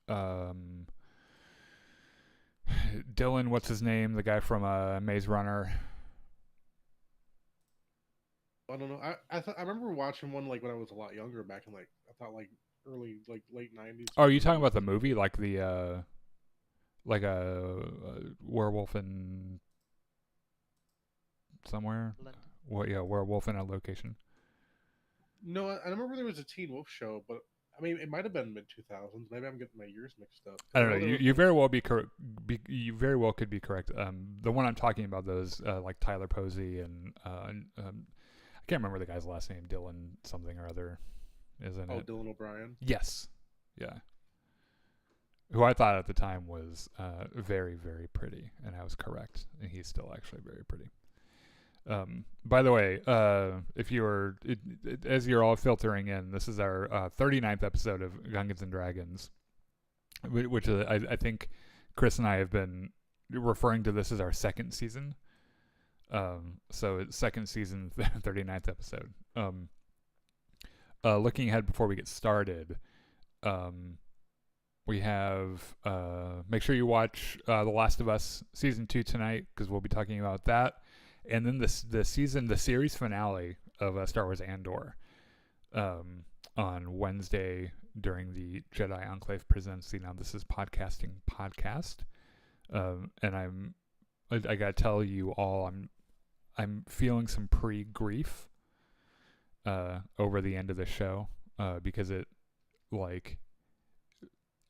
um, Dylan, what's his name? The guy from Maze Runner. I don't know. I remember watching one like when I was a lot younger, back in like I thought like early like late '90s. Oh, are you talking about the movie, like the like a werewolf in somewhere? London. What? Yeah, werewolf in a location. No, I remember there was a Teen Wolf show, but I mean it might have been mid 2000s. Maybe I'm getting my years mixed up. I 'Cause don't know. know there was You one. very well you very well could be correct. The one I'm talking about, those like Tyler Posey and I can't remember the guy's last name. Dylan something or other, isn't Oh, it? Dylan O'Brien. Yes. Yeah. Who I thought at the time was very, very pretty, and I was correct. And he's still actually very pretty. By the way, if you're as you're all filtering in, this is our 39th episode of Gungans and Dragons, which I think Chris and I have been referring to this as our second season. So it's second season, 39th episode. Looking ahead before we get started, we have make sure you watch The Last of Us season 2 tonight, because we'll be talking about that, and then the series finale of Star Wars Andor on Wednesday during the Jedi Enclave Presents the Now This Is Podcasting podcast. And I gotta tell you all, I'm feeling some pre-grief over the end of the show, because it, like,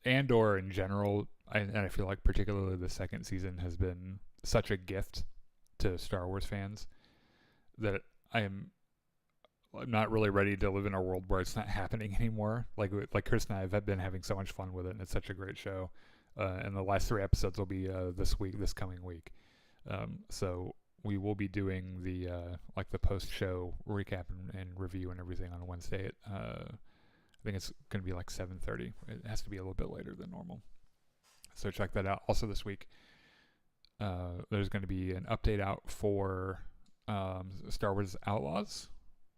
Andor in general, and I feel like particularly the second season has been such a gift to Star Wars fans that I'm not really ready to live in a world where it's not happening anymore. Like Chris and I have been having so much fun with it, and it's such a great show. And the last 3 episodes will be this coming week. So we will be doing the like the post-show recap and review and everything on Wednesday at I think it's going to be like 7:30. It has to be a little bit later than normal. So check that out. Also this week, there's going to be an update out for Star Wars Outlaws,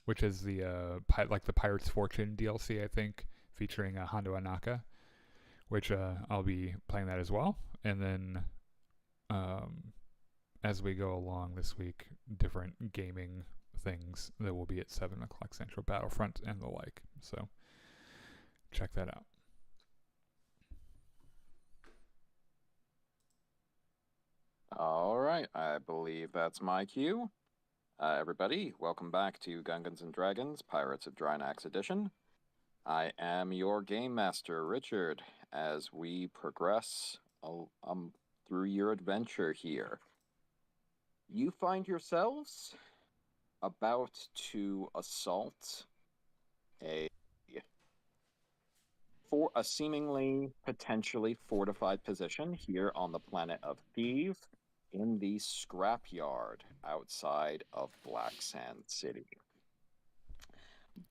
which is the like the Pirate's Fortune DLC, I think, featuring Hondo Anaka, which I'll be playing that as well. And then as we go along this week, different gaming things that will be at 7 o'clock Central, Battlefront and the like. So check that out. All right, I believe that's my cue. Everybody, welcome back to Gungans and Dragons, Pirates of Drinax Edition. I am your Game Master, Richard, as we progress through your adventure here. You find yourselves about to assault a seemingly potentially fortified position here on the planet of Thieves in the scrapyard outside of Black Sand City.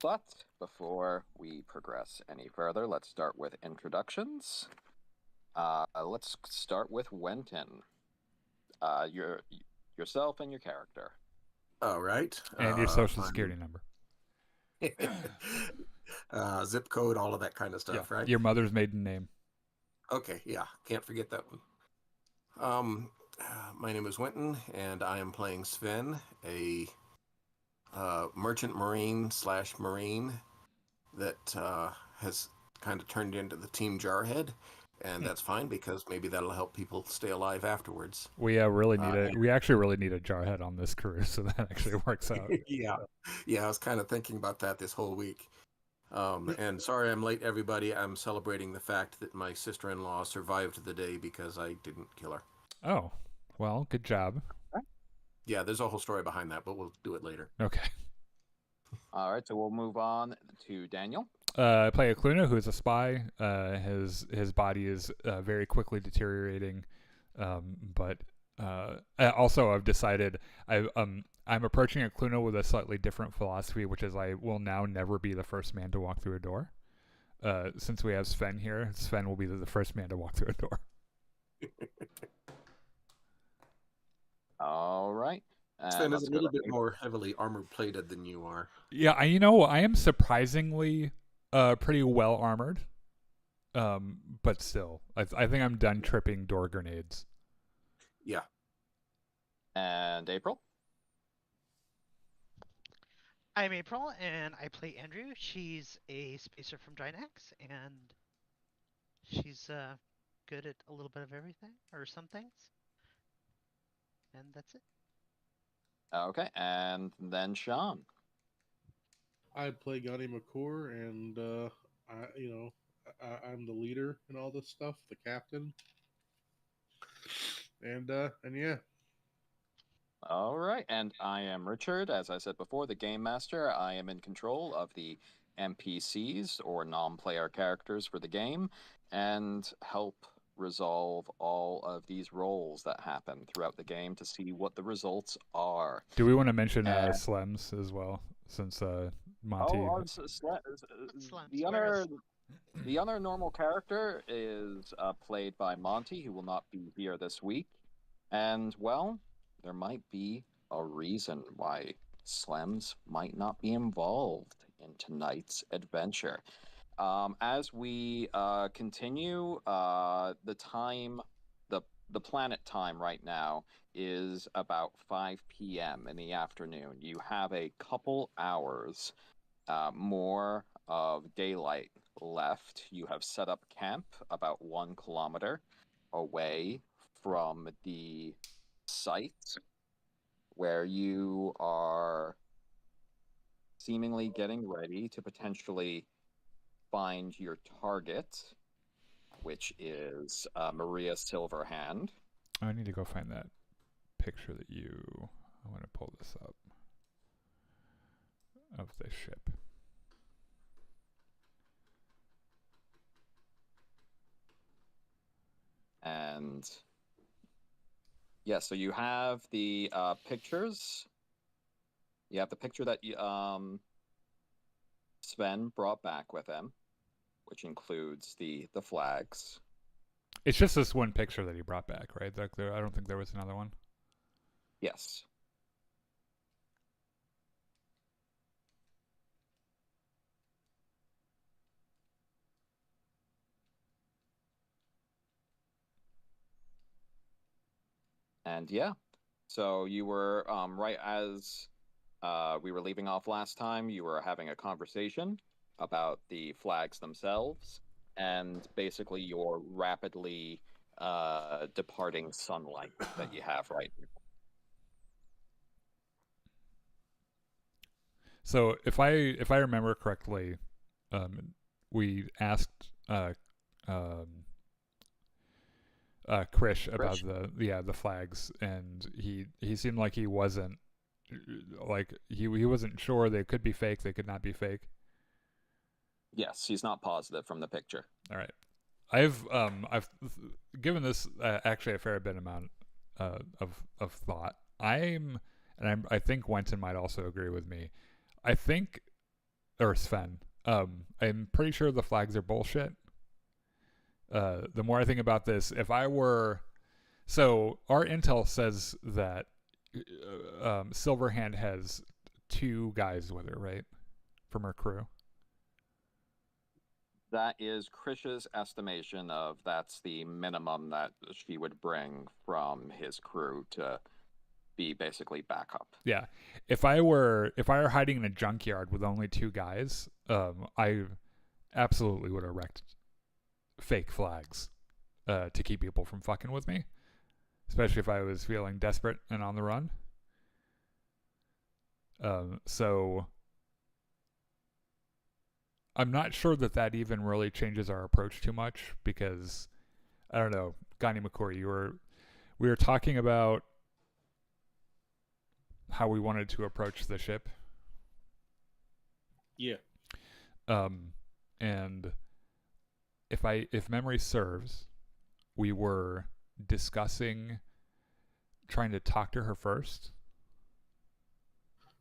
But before we progress any further, let's start with introductions. Let's start with Wenton. Yourself and your character. All right. And your social security number. Zip code, all of that kind of stuff, right? Your mother's maiden name. Okay, yeah, can't forget that one. My name is Winton, and I am playing Sven, a merchant marine / marine that has kind of turned into the Team Jarhead, and that's fine because maybe that'll help people stay alive afterwards. We we actually really need a jarhead on this crew, so that actually works out. Yeah, I was kind of thinking about that this whole week. And sorry I'm late, everybody. I'm celebrating the fact that my sister-in-law survived the day because I didn't kill her. Oh, well, good job. Yeah, there's a whole story behind that, but we'll do it later. Okay. All right, so we'll move on to Daniel. I play Akluna, who is a spy. His body is very quickly deteriorating, but also I've decided I'm approaching Akluna with a slightly different philosophy, which is I will now never be the first man to walk through a door. Since we have Sven here, Sven will be the first man to walk through a door. All right. Sven is a little bit more heavily armor-plated than you are. Yeah, I am surprisingly pretty well armored. But still, I think I'm done tripping door grenades. Yeah. And April? I'm April, and I play Andrew. She's a spacer from Drinax, and she's good at a little bit of everything, or some things. And that's it. Okay, and then Sean. I play Gani McCour, and I'm the leader in all this stuff, the captain, and yeah. All right, and I am Richard. As I said before, the Game Master. I am in control of the NPCs, or non-player characters for the game, and help resolve all of these roles that happen throughout the game to see what the results are. Do we want to mention Slems as well, since Monty? The other normal character is played by Monty, who will not be here this week, and well, there might be a reason why Slems might not be involved in tonight's adventure. As we continue, the planet time right now is about 5 p.m. in the afternoon. You have a couple hours more of daylight left. You have set up camp about 1 kilometer away from the site where you are seemingly getting ready to potentially find your target, which is Maria Silverhand. I need to go find that picture that you... I want to pull this up of the ship. And yeah, so you have the pictures. You have the picture that Sven brought back with him, which includes the flags. It's just this one picture that he brought back, right? Like I don't think there was another one. Yes. And yeah, so you were right as we were leaving off last time, you were having a conversation about the flags themselves and basically your rapidly departing sunlight that you have right now. So if I remember correctly, we asked Krish about the flags, and he seemed like he wasn't he wasn't sure. They could be fake, they could not be fake. Yes, he's not positive from the picture. All right, I've given this actually a fair bit amount of thought. I think Wenton might also agree with me. I think, or Sven, I'm pretty sure the flags are bullshit. The more I think about this, so our intel says that Silverhand has 2 guys with her, right, from her crew. That is Krish's estimation of that's the minimum that she would bring from his crew to be basically backup. Yeah, if I were hiding in a junkyard with only 2 guys, I absolutely would have wrecked fake flags to keep people from fucking with me, especially if I was feeling desperate and on the run. So I'm not sure that even really changes our approach too much, because I don't know, Gani McCoy, we were talking about how we wanted to approach the ship. Yeah. And if memory serves, we were discussing trying to talk to her first.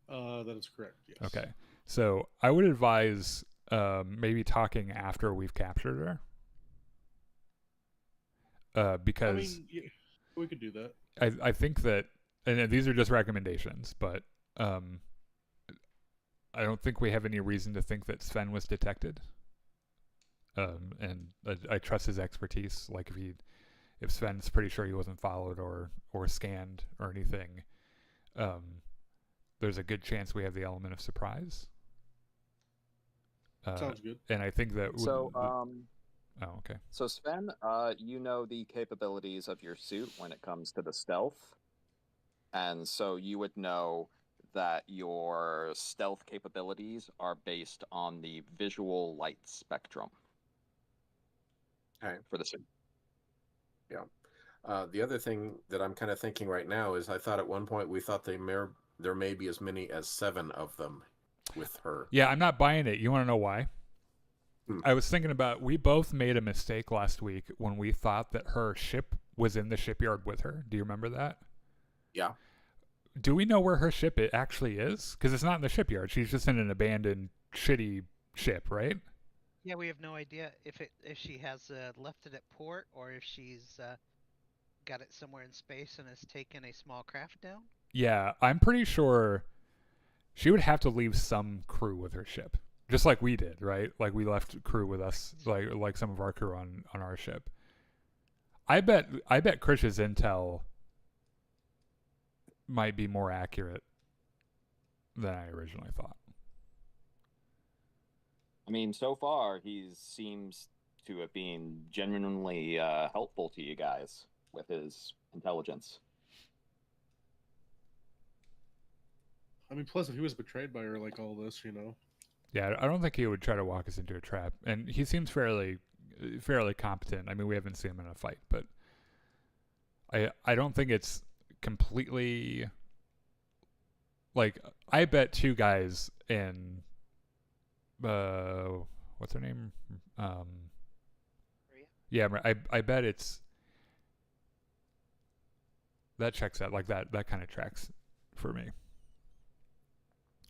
That is correct. Yes. Okay. So I would advise maybe talking after we've captured her. Because yeah, we could do that. I think that, and these are just recommendations, but I don't think we have any reason to think that Sven was detected. and I trust his expertise. Like if Sven's pretty sure he wasn't followed or scanned or anything, there's a good chance we have the element of surprise. Sounds good. And I think that So, oh, okay. So Sven, you know the capabilities of your suit when it comes to the stealth, and so you would know that your stealth capabilities are based on the visual light spectrum. Okay. For the suit. Yeah. The other thing that I'm kind of thinking right now is I thought at one point we thought there may be as many as 7 of them with her. Yeah, I'm not buying it. You want to know why? I was thinking about, we both made a mistake last week when we thought that her ship was in the shipyard with her. Do you remember that? Yeah. Do we know where her ship actually is? Because it's not in the shipyard. She's just in an abandoned, shitty ship, right? Yeah, we have no idea if she has left it at port or if she's got it somewhere in space and has taken a small craft down. Yeah, I'm pretty sure she would have to leave some crew with her ship. Just like we did, right? Like we left crew with us, like some of our crew on our ship. I bet Krish's intel might be more accurate than I originally thought. I mean, so far he seems to have been genuinely helpful to you guys with his intelligence. I mean, plus if he was betrayed by her, like all this, you know. Yeah, I don't think he would try to walk us into a trap, and he seems fairly competent. I mean, we haven't seen him in a fight, but I don't think it's completely like, I bet 2 guys in what's her name? Yeah, I bet it's that checks out, like that kind of tracks for me.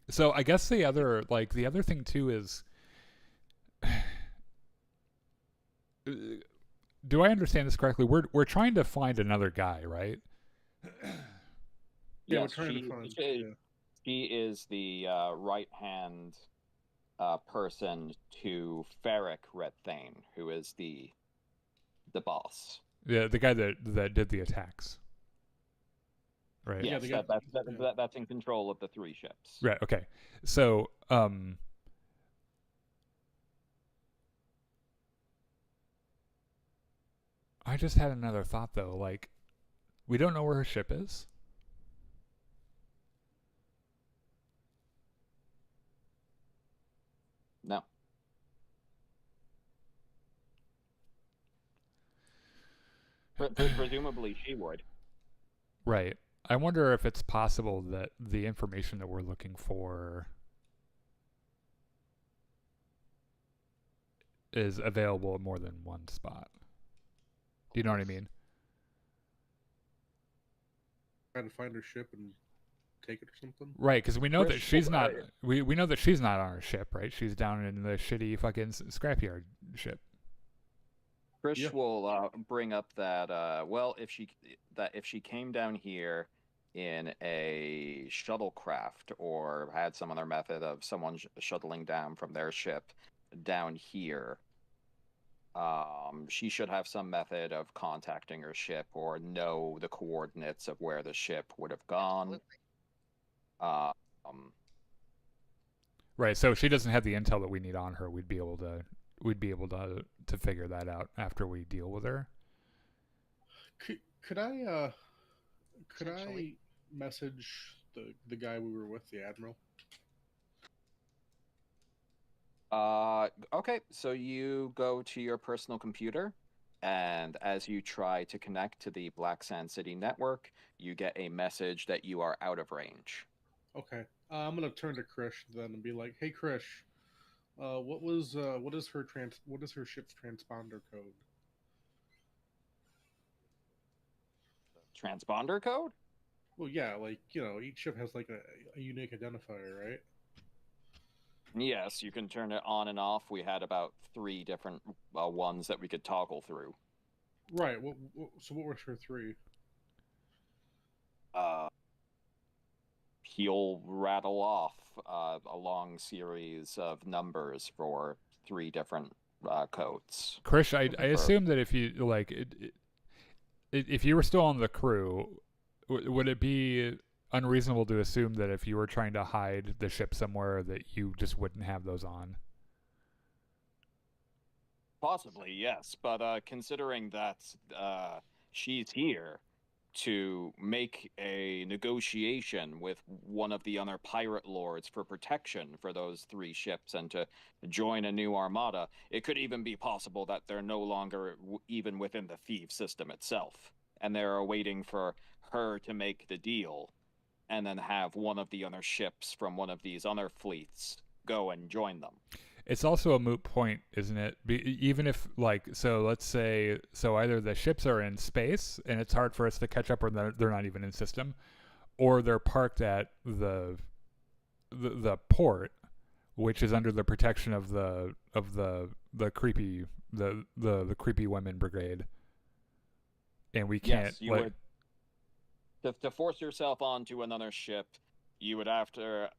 So I guess the other thing too is, do I understand this correctly? We're trying to find another guy, right? Yeah, Yes, we're trying to find. She is the right-hand person to Ferric Redthane, who is the boss. Yeah, the guy that did the attacks. Right. Yes, Yeah, that's in control of the 3 ships. Right. Okay. So, I just had another thought though. Like, we don't know where her ship is. No. Presumably she would. Right. I wonder if it's possible that the information that we're looking for is available at more than one spot. Do you know what I mean? Trying to find her ship and take it or something. Right, because we know that Krish, she's not. We know that she's not on her ship, right? She's down in the shitty fucking scrapyard ship. Krish will bring up that if she came down here in a shuttlecraft or had some other method of someone shuttling down from their ship down here, she should have some method of contacting her ship or know the coordinates of where the ship would have gone. Right, so if she doesn't have the intel that we need on her, we'd be able to figure that out after we deal with her. Could I message the guy we were with, the admiral? Okay, so you go to your personal computer, and as you try to connect to the Black Sand City network, you get a message that you are out of range. Okay, I'm gonna turn to Krish then and be like, "Hey, Krish, what is her ship's transponder code?" Transponder code? Well, yeah, like, you know, each ship has like a unique identifier, right? Yes, you can turn it on and off. We had about 3 different ones that we could toggle through. Right. So what were her 3? He'll rattle off a long series of numbers for 3 different coats. Krish, I prefer- assume that if you if you were still on the crew, would it be unreasonable to assume that if you were trying to hide the ship somewhere that you just wouldn't have those on? Possibly, yes, but considering that she's here to make a negotiation with one of the other pirate lords for protection for those 3 ships and to join a new armada, it could even be possible that they're no longer even within the thief system itself, and they're waiting for her to make the deal, and then have one of the other ships from one of these other fleets go and join them. It's also a moot point, isn't it? Even if, like, so let's say, so either the ships are in space and it's hard for us to catch up, or they're not even in system, or they're parked at the port, which is under the protection of the creepy the creepy women brigade, and we can't. Yes, you would. To force yourself onto another ship, you would have to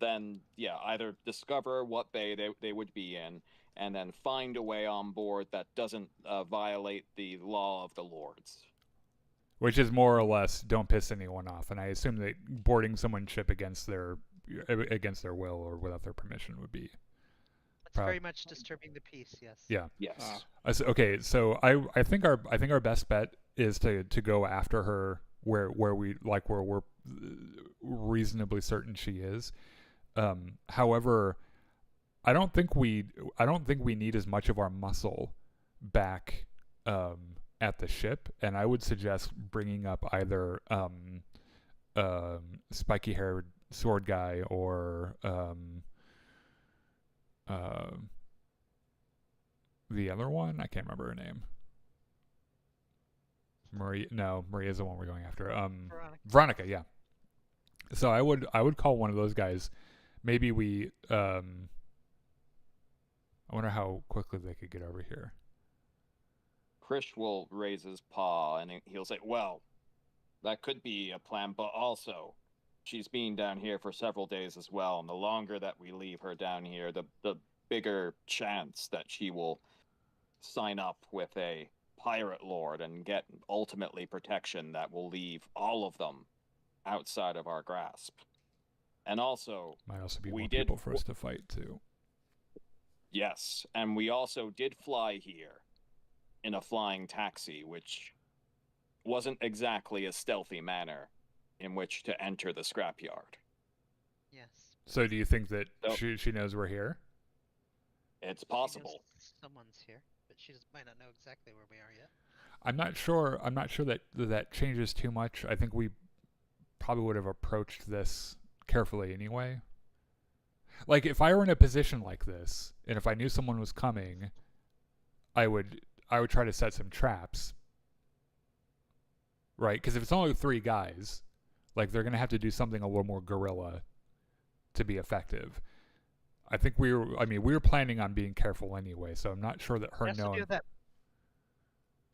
then, either discover what bay they would be in, and then find a way on board that doesn't violate the law of the lords. Which is more or less, don't piss anyone off. And I assume that boarding someone's ship against their will or without their permission would be. It's very much disturbing the peace. Yes. Yeah. Yes. Okay, so I think our best bet is to go after her where we're reasonably certain she is. However, I don't think we need as much of our muscle back at the ship, and I would suggest bringing up either spiky-haired sword guy or the other one. I can't remember her name. Maria's the one we're going after. Veronica, yeah. So I would call one of those guys. Maybe we I wonder how quickly they could get over here. Krish will raise his paw and he'll say, well, that could be a plan, but also she's been down here for several days as well, and the longer that we leave her down here, the bigger chance that she will sign up with a pirate lord and get ultimately protection that will leave all of them outside of our grasp. And also, might also be more people for us to fight too. Yes, and we also did fly here in a flying taxi, which wasn't exactly a stealthy manner in which to enter the scrapyard. Yes. So do you think that she knows we're here? It's possible. Someone's here, but she might not know exactly where we are yet. I'm not sure that changes too much. I think we probably would have approached this carefully anyway. Like, if I were in a position like this, and if I knew someone was coming, I would try to set some traps, right? Because if it's only 3 guys, like, they're gonna have to do something a little more guerrilla to be effective. I think we were planning on being careful anyway, so I'm not sure that her knowing.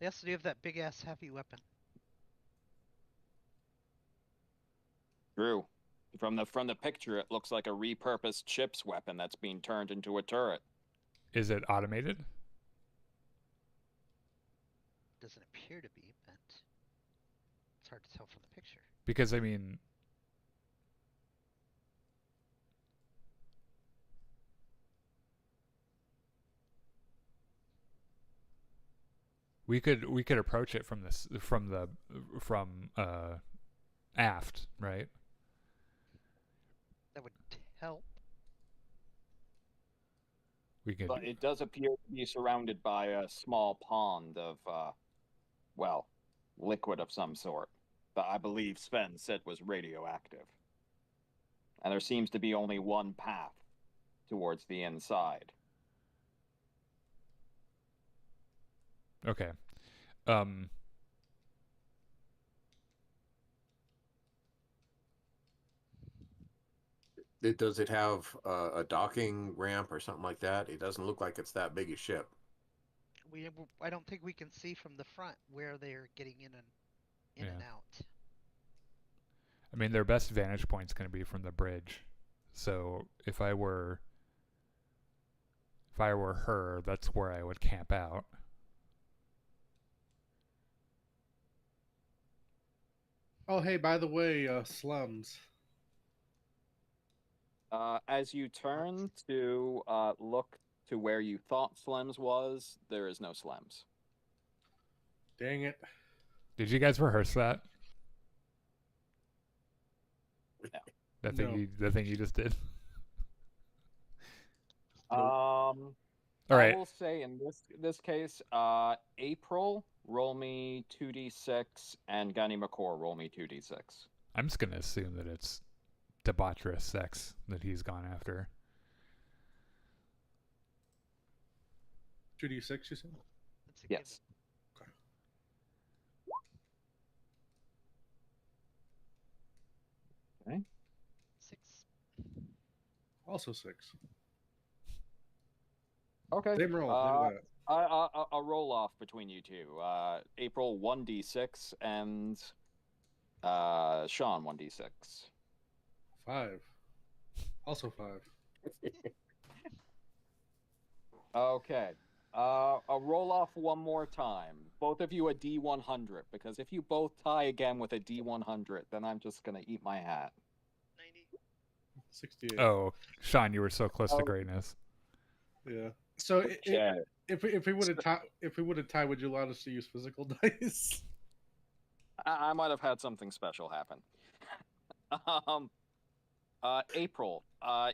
They also do have that big ass heavy weapon. True. From the picture, it looks like a repurposed ship's weapon that's being turned into a turret. Is it automated? Doesn't appear to be, but it's hard to tell from the picture. Because I mean, we could approach it from aft, right? That would help. We could. But it does appear to be surrounded by a small pond of, liquid of some sort. That I believe Sven said was radioactive. And there seems to be only one path towards the inside. Okay. Does it have a docking ramp or something like that? It doesn't look like it's that big a ship. I don't think we can see from the front where they're getting in and out. I mean, their best vantage point's going to be from the bridge. So if I were If I were her, that's where I would camp out. Oh, hey, by the way, slums. As you turn to look to where you thought Slems was, there is no Slems. Dang it. Did you guys rehearse that? No. The thing you just did. Nope. All right. I will say in this case, April, roll me 2d6, and Gunny McCore, roll me 2d6. I'm just gonna assume that it's debaucherous sex that he's gone after. 2d6, you said? That's a Yes. Okay. Good 6. Also 6. Okay. Same roll. Look at that. A roll off between you two. April 1d6 and Sean 1d6. 5. Also 5. Okay. A roll off one more time. Both of you a D100, because if you both tie again with a D100, then I'm just gonna eat my hat. 90. 68. Oh, Sean, you were so close to greatness. Yeah. So Okay. if we would have tied, would you allow us to use physical dice? I might have had something special happen. April,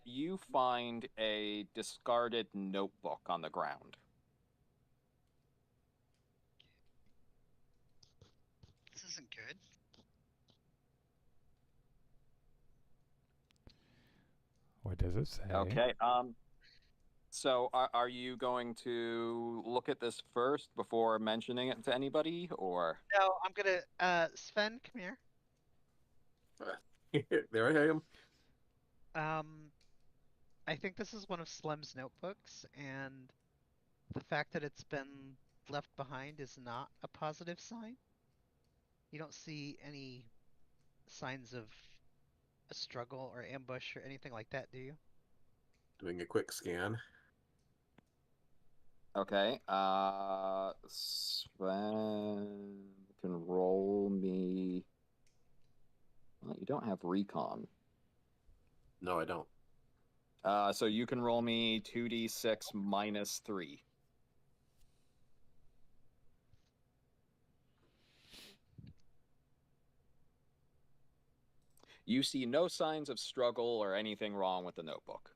you find a discarded notebook on the ground. This isn't good. What does it say? Okay. So are you going to look at this first before mentioning it to anybody, or? No, I'm gonna. Sven, come here. There I am. I think this is one of Slem's notebooks, and the fact that it's been left behind is not a positive sign. You don't see any signs of a struggle or ambush or anything like that, do you? Doing a quick scan. Okay. Sven can roll me. Well, you don't have recon. No, I don't. So you can roll me 2d6 minus 3. You see no signs of struggle or anything wrong with the notebook.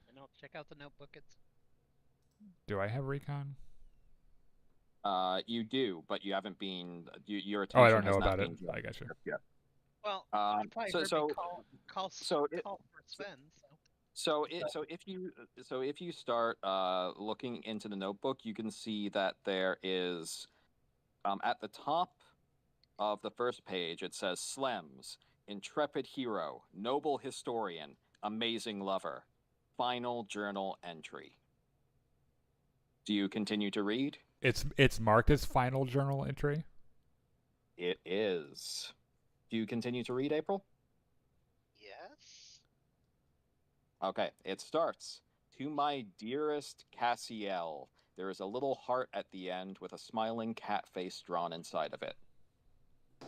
And I'll check out the notebook. It's Do I have recon? You do, but you haven't been. Your Oh, attention I don't has know not about it. been I got you. yet. well. Um, You probably so- heard so- me call so it- for Sven. So if you start looking into the notebook, you can see that there is at the top of the first page it says Slems, intrepid hero, noble historian, amazing lover, final journal entry. Do you continue to read? It's marked as final journal entry. It is. Do you continue to read, April? Yes. Okay, it starts. To my dearest Cassiel, there is a little heart at the end with a smiling cat face drawn inside of it.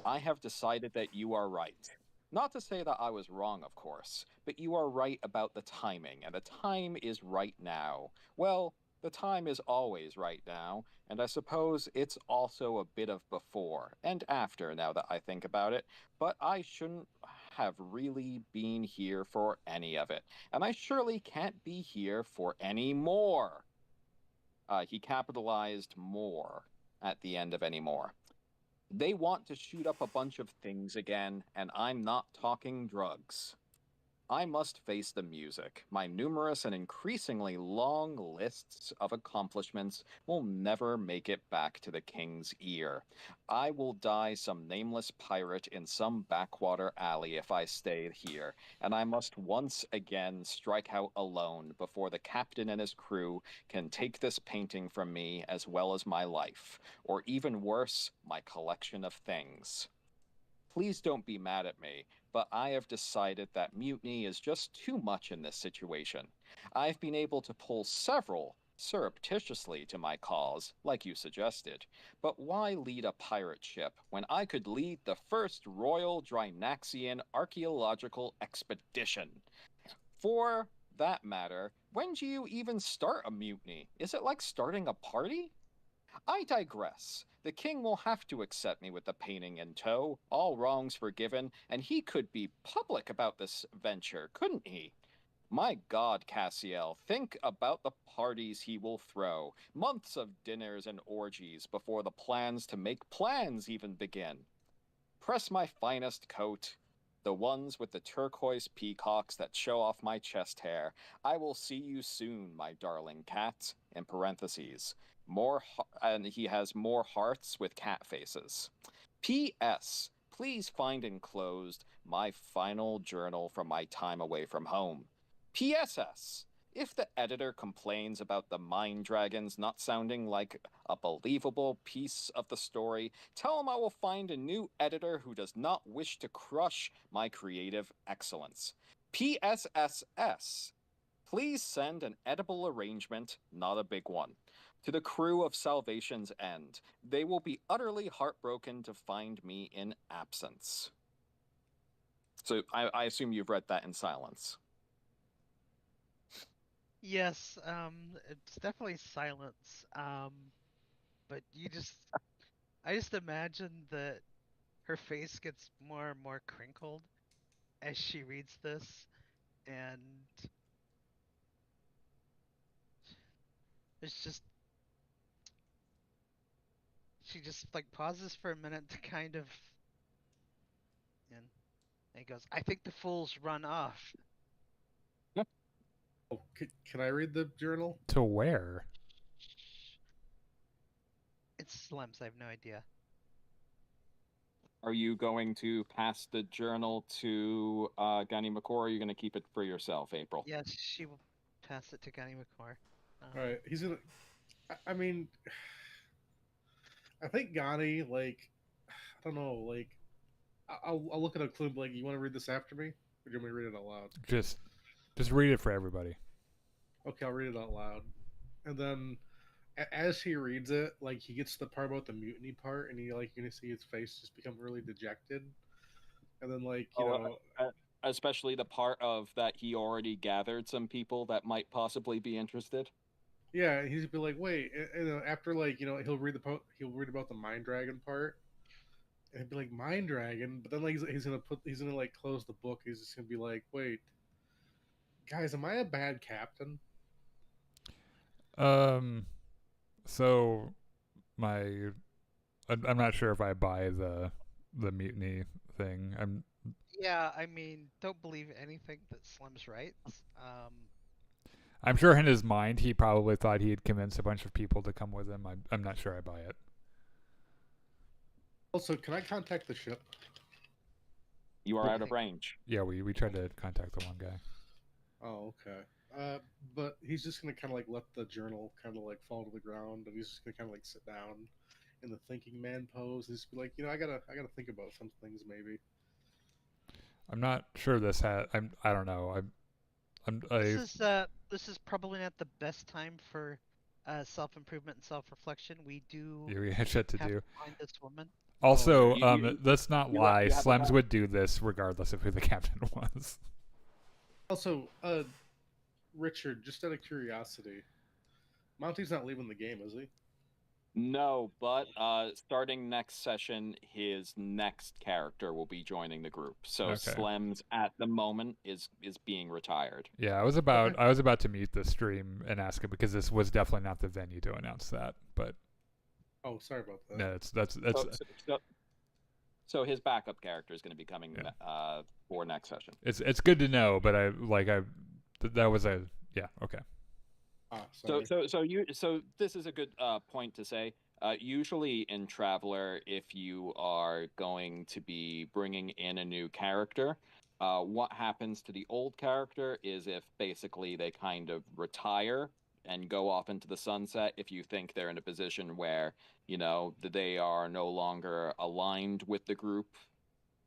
I have decided that you are right. Not to say that I was wrong, of course, but you are right about the timing, and the time is right now. Well, the time is always right now, and I suppose it's also a bit of before and after now that I think about it, but I shouldn't have really been here for any of it, and I surely can't be here for any more. He capitalized more at the end of any more. They want to shoot up a bunch of things again, and I'm not talking drugs. I must face the music. My numerous and increasingly long lists of accomplishments will never make it back to the king's ear. I will die some nameless pirate in some backwater alley if I stay here, and I must once again strike out alone before the captain and his crew can take this painting from me as well as my life, or even worse, my collection of things. Please don't be mad at me, but I have decided that mutiny is just too much in this situation. I've been able to pull several surreptitiously to my cause, like you suggested, but why lead a pirate ship when I could lead the first Royal Drinaxian archaeological expedition? For that matter, when do you even start a mutiny? Is it like starting a party? I digress. The king will have to accept me with the painting in tow, all wrongs forgiven, and he could be public about this venture, couldn't he? My God, Cassiel, think about the parties he will throw. Months of dinners and orgies before the plans to make plans even begin. Press my finest coat, the ones with the turquoise peacocks that show off my chest hair. I will see you soon, my darling cat, in parentheses. And he has more hearts with cat faces. P.S. Please find enclosed my final journal from my time away from home. P.S.S. If the editor complains about the mind dragons not sounding like a believable piece of the story, tell him I will find a new editor who does not wish to crush my creative excellence. P.S.S.S. Please send an edible arrangement, not a big one, to the crew of Salvation's End. They will be utterly heartbroken to find me in absence. So I assume you've read that in silence. Yes, it's definitely silence. But I just imagine that her face gets more and more crinkled as she reads this, and it's just she just like pauses for a minute to kind of, and he goes, "I think the fools run off." Oh, can I read the journal? To where? It's Slim's. I have no idea. Are you going to pass the journal to Gani McCord, or are you going to keep it for yourself, April? Yes, she will pass it to Gani McCord. All right, he's gonna. I mean, I think Gani, like, I don't know, like, I'll look at a clue and be like, you want to read this after me, or do you want me to read it out loud? Just read it for everybody. Okay, I'll read it out loud, and then as he reads it, like he gets to the part about the mutiny part, and you're gonna see his face just become really dejected, and then Especially the part of that he already gathered some people that might possibly be interested. yeah, he's be like, wait, and after he'll read about the mind dragon part, and he'll be like mind dragon, but then like he's gonna like close the book. He's just gonna be like, wait, guys, am I a bad captain? So I'm not sure if I buy the mutiny thing. Yeah, I mean, don't believe anything that Slim's writes. I'm sure in his mind he probably thought he had convinced a bunch of people to come with him. I'm not sure I buy it. Also, can I contact the ship? You are out of range. Yeah, we tried to contact the one guy. Oh, okay. But he's just gonna kind of like let the journal kind of like fall to the ground, and he's just gonna kind of like sit down in the thinking man pose, and just be like, I gotta think about some things maybe. I'm not sure this had. I don't know. This is probably not the best time for self-improvement and self-reflection. We had shit to have do. to find this woman. Also, you- let's not you lie. have to Slems have- would do this regardless of who the captain was. Also, Richard, just out of curiosity, Monty's not leaving the game, is he? No, but starting next session, his next character will be joining the group. So Okay. Slems at the moment is being retired. Yeah, I was about to mute the stream and ask him because this was definitely not the venue to announce that. But Oh, sorry about that. no, that's So his backup character is going to be coming for next session. it's good to know. But that was a yeah okay. Sorry. So this is a good point to say. Usually in Traveler, if you are going to be bringing in a new character, what happens to the old character is if basically they kind of retire and go off into the sunset, if you think they're in a position where, they are no longer aligned with the group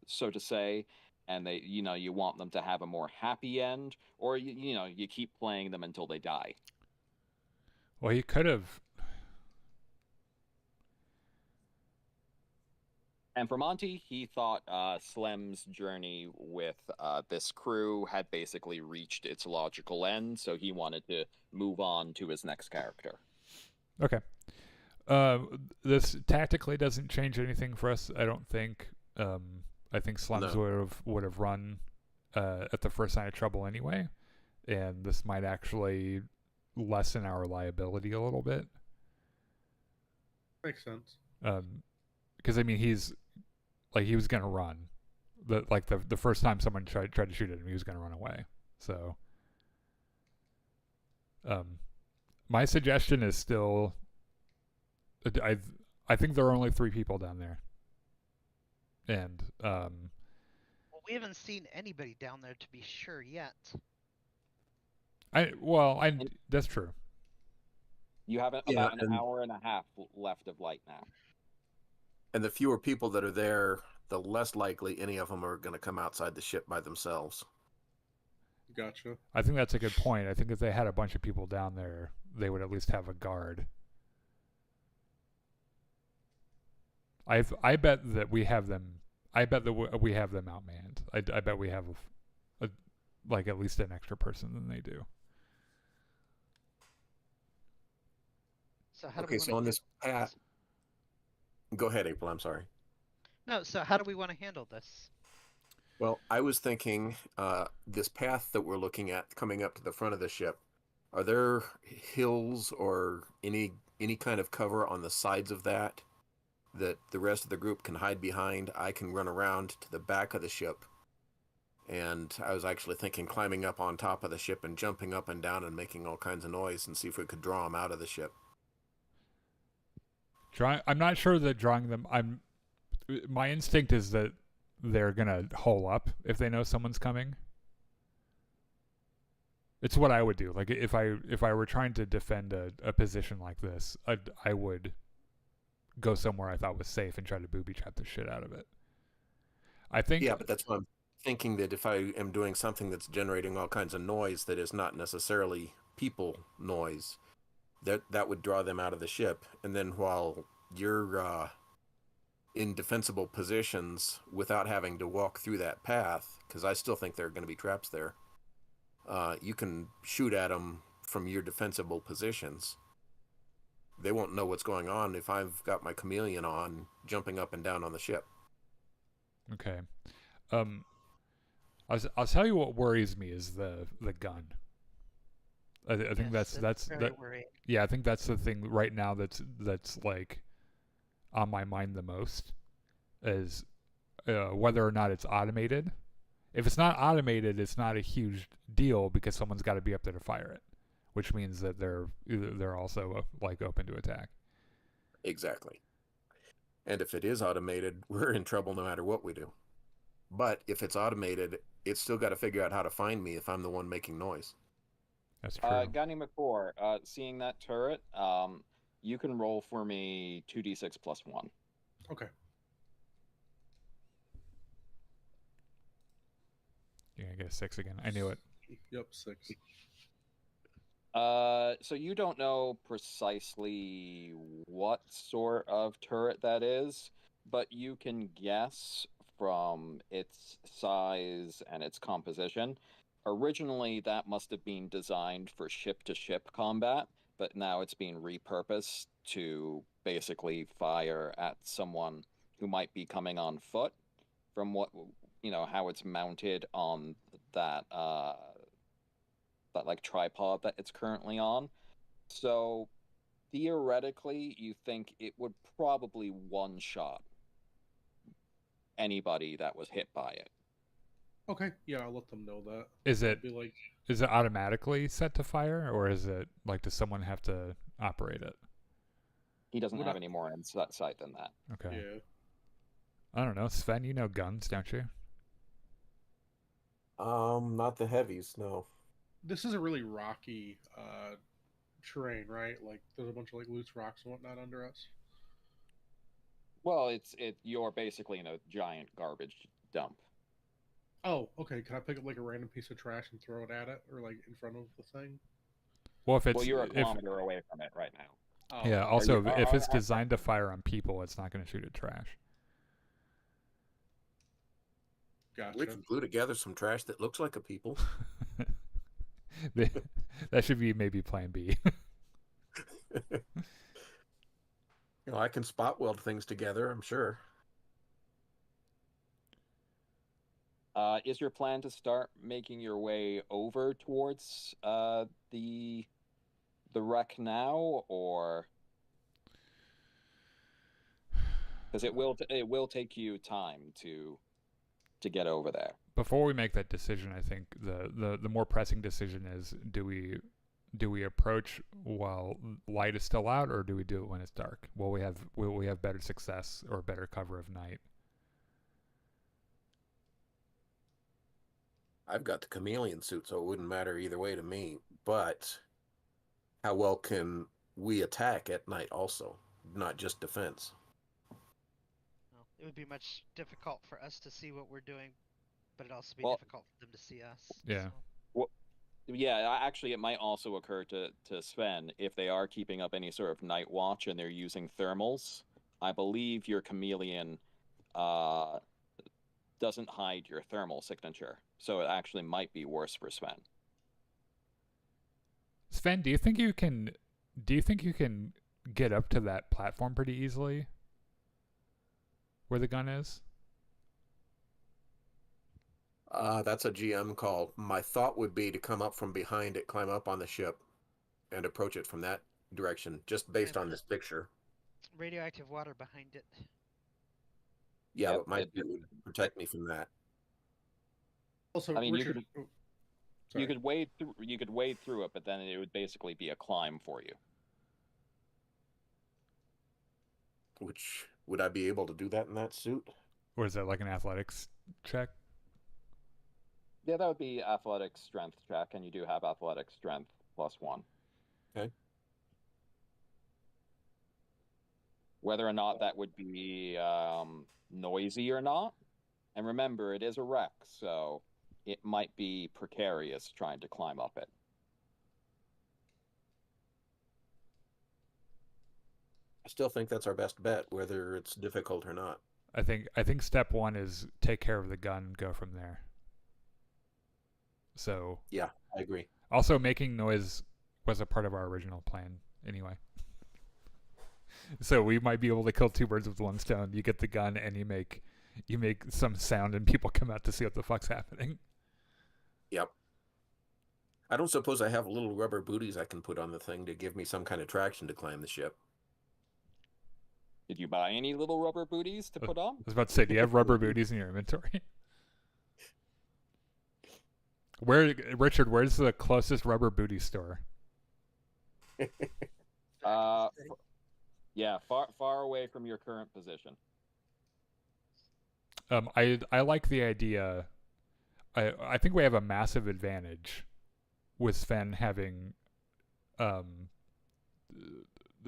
so to say, and they, you want them to have a more happy end, or you keep playing them until they die. Well, he could have. And for Monty, he thought Slem's journey with this crew had basically reached its logical end, so he wanted to move on to his next character. Okay. This tactically doesn't change anything for us, I don't think. I think Slums would have run at the first sign of trouble anyway, and this might actually lessen our liability a little bit. Makes sense. Because I mean, he was gonna run. The first time someone tried to shoot at him, he was gonna run away. So, my suggestion is still, I think there are only 3 people down there, and Well, we haven't seen anybody down there to be sure yet. That's true. You have about an hour and a half left of light now. And the fewer people that are there, the less likely any of them are going to come outside the ship by themselves. Gotcha. I think that's a good point. I think if they had a bunch of people down there, they would at least have a guard. I bet that we have them. I bet that we have them outmanned. I bet we have at least an extra person than they do. So how do Okay, so on this path. Go ahead, April. I'm sorry. No, so how do we want to handle this? Well, I was thinking this path that we're looking at coming up to the front of the ship, are there hills or any kind of cover on the sides of that the rest of the group can hide behind? I can run around to the back of the ship, and I was actually thinking climbing up on top of the ship and jumping up and down and making all kinds of noise and see if we could draw them out of the ship. I'm not sure that drawing them. My instinct is that they're gonna hole up if they know someone's coming. It's what I would do. Like if I were trying to defend a position like this, I would go somewhere I thought was safe and try to booby trap the shit out of it. I think. Yeah, but that's what I'm thinking, that if I am doing something that's generating all kinds of noise that is not necessarily people noise, that would draw them out of the ship. And then while you're in defensible positions without having to walk through that path, because I still think there are going to be traps there, you can shoot at them from your defensible positions. They won't know what's going on if I've got my chameleon on, jumping up and down on the ship. Okay. I'll tell you what worries me is the gun. I think that's worrying. Yeah, I think that's the thing right now that's like on my mind the most, is whether or not it's automated. If it's not automated, it's not a huge deal because someone's got to be up there to fire it, which means that they're also open to attack. Exactly. And if it is automated, we're in trouble no matter what we do. But if it's automated, it's still got to figure out how to find me if I'm the one making noise. That's true. Gunny McCore, seeing that turret, you can roll for me 2d6 plus 1. Okay. You're gonna get a 6 again. I knew it. Yep, 6. So you don't know precisely what sort of turret that is, but you can guess from its size and its composition. Originally, that must have been designed for ship-to-ship combat, but now it's being repurposed to basically fire at someone who might be coming on foot. From what, how it's mounted on that tripod that it's currently on. So theoretically, you think it would probably one-shot anybody that was hit by it. Okay, yeah, I'll let them know that. Is it Be like, is it automatically set to fire, or is it does someone have to operate it? He doesn't have any more insight than that. Okay. yeah. I don't know, Sven. You know guns, don't you? Not the heavies, no. This is a really rocky terrain, right? Like there's a bunch of loose rocks and whatnot under us. Well, you're basically in a giant garbage dump. Oh, okay. Can I pick up like a random piece of trash and throw it at it, or like in front of the thing? Well, if it's Well, you're a kilometer away from it right now. Oh, yeah. okay. Also, you- if it's are- designed to fire on people, it's not going to shoot at trash. Gotcha. We can glue together some trash that looks like a people. That should be maybe Plan B. I can spot weld things together, I'm sure. Is your plan to start making your way over towards the wreck now, or because it will take you time to get over there? Before we make that decision, I think the more pressing decision is: do we approach while light is still out, or do we do it when it's dark? Will we have better success or better cover of night? I've got the chameleon suit, so it wouldn't matter either way to me. But how well can we attack at night also, not just defense? Well, it would be much difficult for us to see what we're doing, but it'd also be Well- difficult for them to see us. Yeah. so- Yeah, actually, it might also occur to Sven if they are keeping up any sort of night watch and they're using thermals. I believe your chameleon doesn't hide your thermal signature, so it actually might be worse for Sven. Sven, do you think you can get up to that platform pretty easily? Where the gun is? That's a GM call. My thought would be to come up from behind it, climb up on the ship, and approach it from that direction, just based on this picture. Radioactive water behind it. Yeah, Yep, but my it- suit would protect me from that. Also, I mean, you Richard. could- oh, sorry. You could wade through it, but then it would basically be a climb for you. Which, would I be able to do that in that suit? Or is that like an athletics check? Yeah, that would be athletic strength check, and you do have athletic strength +1. Okay. Whether or not that would be noisy or not, and remember, it is a wreck, so it might be precarious trying to climb up it. I still think that's our best bet, whether it's difficult or not. I think step one is take care of the gun and go from there. So Yeah, I agree. also making noise was a part of our original plan anyway. So we might be able to kill two birds with one stone. You get the gun and you make some sound and people come out to see what the fuck's happening. Yep. I don't suppose I have little rubber booties I can put on the thing to give me some kind of traction to climb the ship. Did you buy any little rubber booties to put on? I was about to say, do you have rubber booties in your inventory? Richard, where's the closest rubber booty store? Yeah, far away from your current position. I like the idea. I think we have a massive advantage with Sven having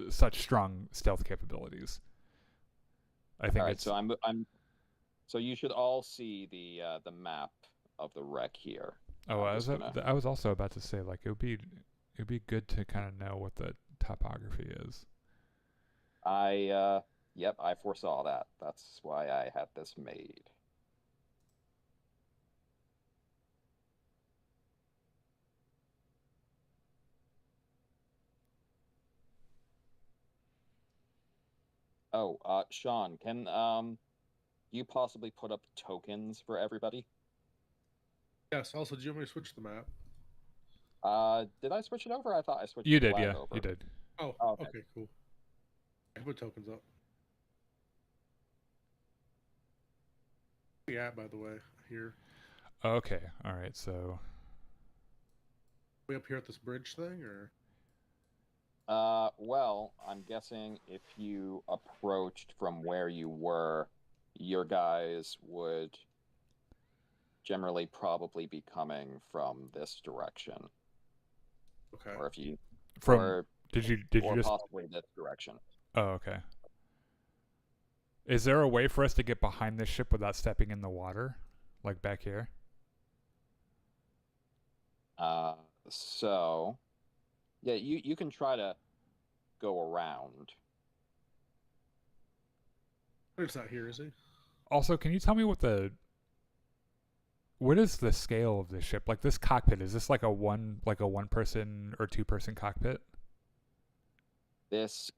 such strong stealth capabilities. I think All right, it's so so you should all see the map of the wreck here. Oh, I'm just gonna- I was also about to say, like, it would be good to kind of know what the topography is. Yep, I foresaw that. That's why I had this made. Oh, Sean, can you possibly put up tokens for everybody? Yes. Also, do you want me to switch the map? Did I switch it over? I thought I switched You the did, flag yeah, over. you did. Oh, Oh, okay. okay, cool. I put tokens up. Yeah, by the way, here. Okay, all right. So We up here at this bridge thing, or Well, I'm guessing if you approached from where you were, your guys would generally probably be coming from this direction, okay. or if you from or, did you or just possibly this direction. Oh, okay. Is there a way for us to get behind this ship without stepping in the water, like back here? So, yeah, you can try to go around. It's not here, is he? Also, can you tell me what is the scale of this ship? Like this cockpit, is this like a one person or 2-person cockpit? This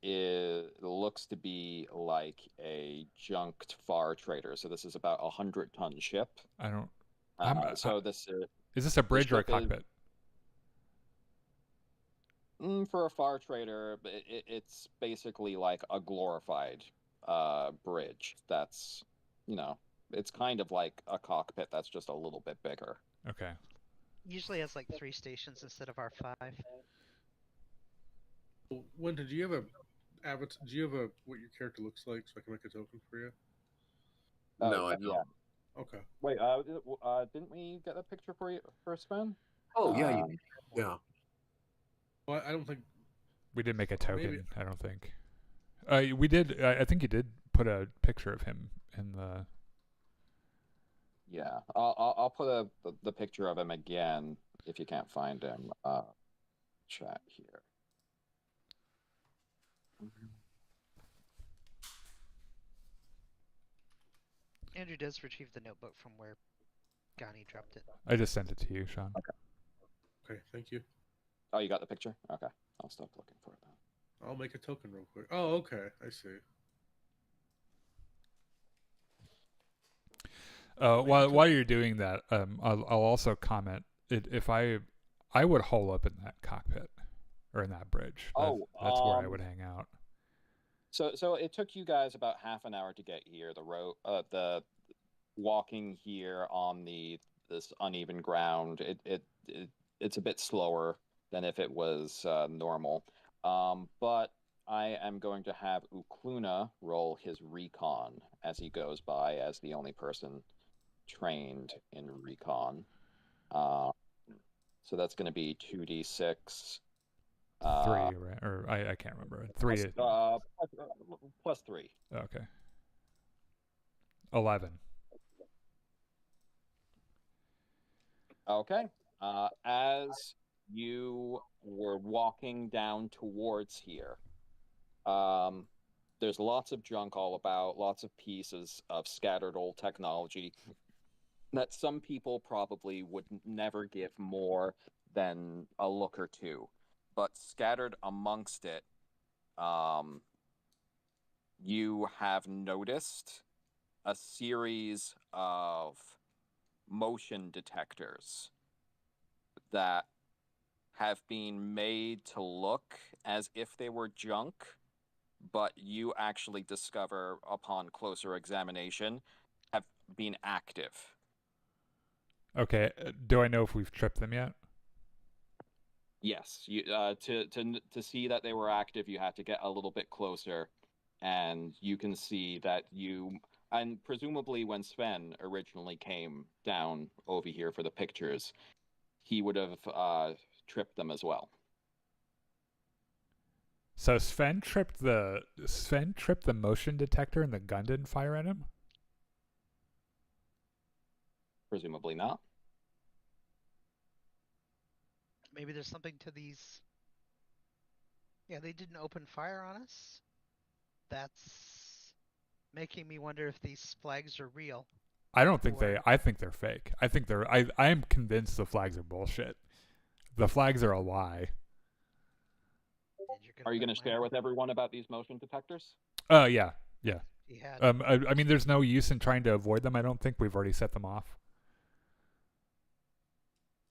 looks to be like a junked far trader. So this is about 100-ton ship. I don't. Is this a bridge or a ship is- cockpit? For a far trader, it's basically like a glorified bridge. That's, it's kind of like a cockpit that's just a little bit bigger. Okay. Usually has like 3 stations instead of our 5. When did you have a avatar? Do you have a what your character looks like so I can make a token for you? No, I don't. Yeah. Okay. Wait, didn't we get a picture for you for Sven? Oh, yeah, yeah. Well, I don't think. We did make a token. Maybe. I don't think. We did. I think you did put a picture of him in the. Yeah, I'll put the picture of him again if you can't find him. Chat here. Andrew does retrieve the notebook from where Gani dropped it. I just sent it to you, Sean. Okay, thank you. Oh, you got the picture? Okay, I'll stop looking for it then. I'll make a token real quick. Oh, okay, I see. While you're doing that, I'll also comment. If I would hole up in that cockpit or in that bridge. That's where I would hang out. So it took you guys about half an hour to get here. The walking here on this uneven ground. It's a bit slower than if it was normal. But I am going to have Ukluna roll his recon as he goes by as the only person trained in recon. So that's going to be 2d6. 3, right? Or I can't remember. 3. Plus 3. Okay. 11. Okay. As you were walking down towards here, there's lots of junk all about, lots of pieces of scattered old technology that some people probably would never give more than a look or two. But scattered amongst it, you have noticed a series of motion detectors that have been made to look as if they were junk, but you actually discover upon closer examination have been active. Okay. Do I know if we've tripped them yet? Yes, you to see that they were active, you had to get a little bit closer, and you can see that and presumably when Sven originally came down over here for the pictures, he would have tripped them as well. So Sven tripped the motion detector and the gun didn't fire at him? Presumably not. Maybe there's something to these. Yeah, they didn't open fire on us. That's making me wonder if these flags are real. I don't think I think they're fake. I am convinced the flags are bullshit. The flags are a lie. Are you going to share with everyone about these motion detectors? Yeah. Yeah. I mean, there's no use in trying to avoid them. I don't think we've already set them off.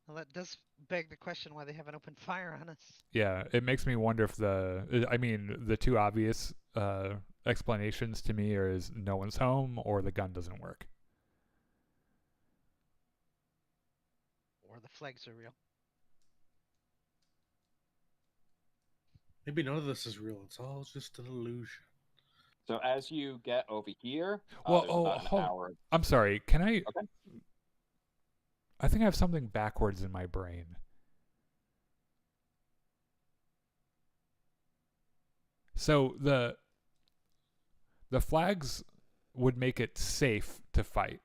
Well, that does beg the question why they haven't opened fire on us. Yeah, it makes me wonder if the two obvious explanations to me is no one's home or the gun doesn't work. Or the flags are real. Maybe none of this is real. It's all just an illusion. So as you get over here, Well, there's about an hour. I'm sorry. Can I? Okay. I think I have something backwards in my brain. So the flags would make it safe to fight.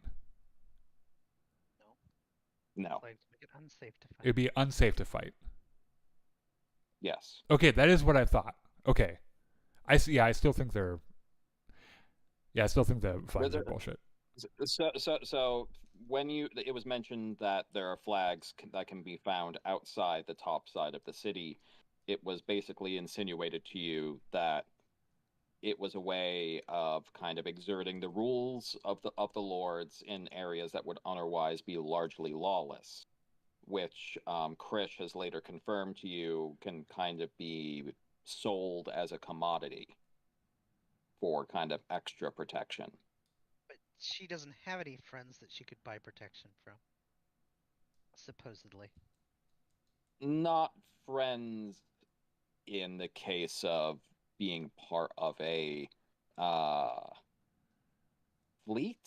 No. Flags make it unsafe to fight. It'd be unsafe to fight. Yes. Okay, that is what I thought. Okay, I still think they're. Yeah, I still think the flags are bullshit. So when it was mentioned that there are flags that can be found outside the top side of the city, it was basically insinuated to you that it was a way of kind of exerting the rules of the lords in areas that would otherwise be largely lawless, which Krish has later confirmed to you can kind of be sold as a commodity for kind of extra protection. But she doesn't have any friends that she could buy protection from. Supposedly. Not friends in the case of being part of a fleet,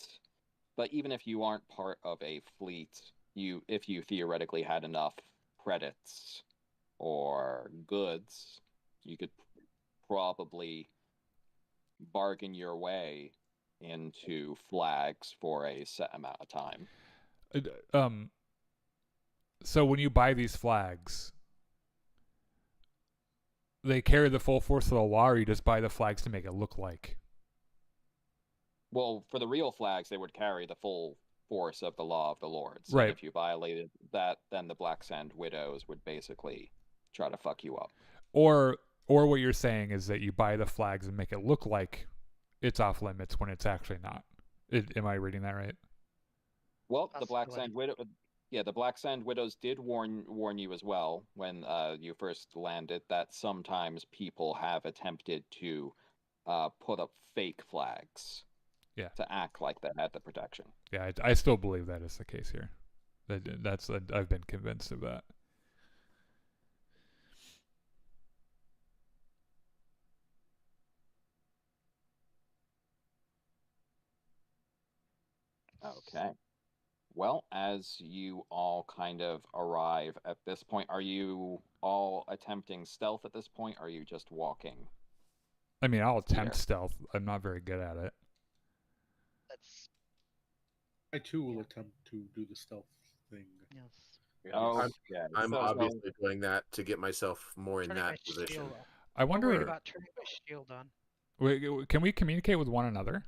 but even if you aren't part of a fleet, if you theoretically had enough credits or goods, you could probably bargain your way into flags for a set amount of time. So when you buy these flags, they carry the full force of the law, or you just buy the flags to make it look like? Well, for the real flags, they would carry the full force of the law of the lords. Right. And if you violated that, then the Black Sand Widows would basically try to fuck you up. Or what you're saying is that you buy the flags and make it look like it's off limits when it's actually not. Am I reading that right? Well, the Black Possibility. Sand Widow, the Black Sand Widows did warn you as well when you first landed that sometimes people have attempted to put up fake flags. Yeah. To act like they had the protection. Yeah, I still believe that is the case here. I've been convinced of that. Okay. Well, as you all kind of arrive at this point, are you all attempting stealth at this point, or are you just walking? I mean, I'll attempt Here. stealth. I'm not very good at it. That's I too will attempt to do the stealth thing. yes. Oh, I'm so- obviously doing that to get myself more in Turning my that position. shield on. I I'm worried wonder. about turning my shield on. Can we communicate with one another?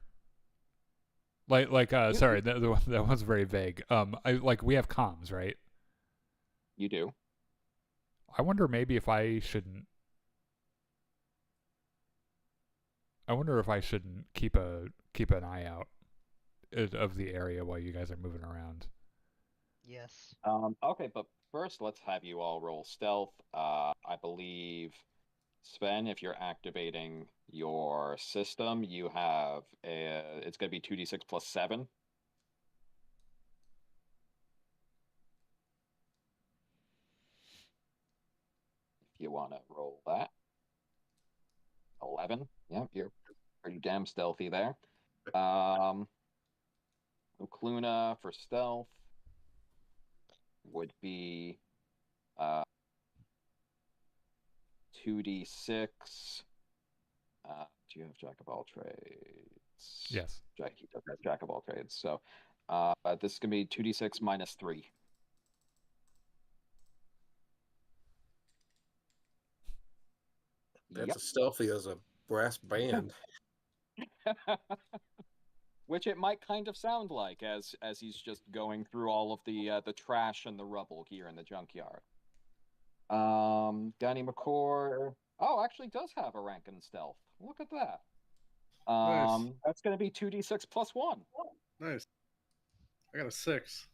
Sorry, that was very vague. We have comms, right? You do. I wonder maybe if I shouldn't. I wonder if I shouldn't keep an eye out of the area while you guys are moving around. Yes. Okay, but first let's have you all roll stealth. I believe, Sven, if you're activating your system, you have it's going to be 2d6 plus 7. If you want to roll that. 11. Yeah, you're pretty damn stealthy there. Ukluna for stealth would be 2d6. Do you have Jack of all trades? Yes. He does have Jack of all trades. So this is going to be 2d6 minus 3. That's as stealthy as a brass band. Which it might kind of sound like as he's just going through all of the trash and the rubble here in the junkyard. Danny McCord, actually does have a rank in stealth. Look at that. Nice. That's going to be 2d6 plus 1. Nice. I got a 6.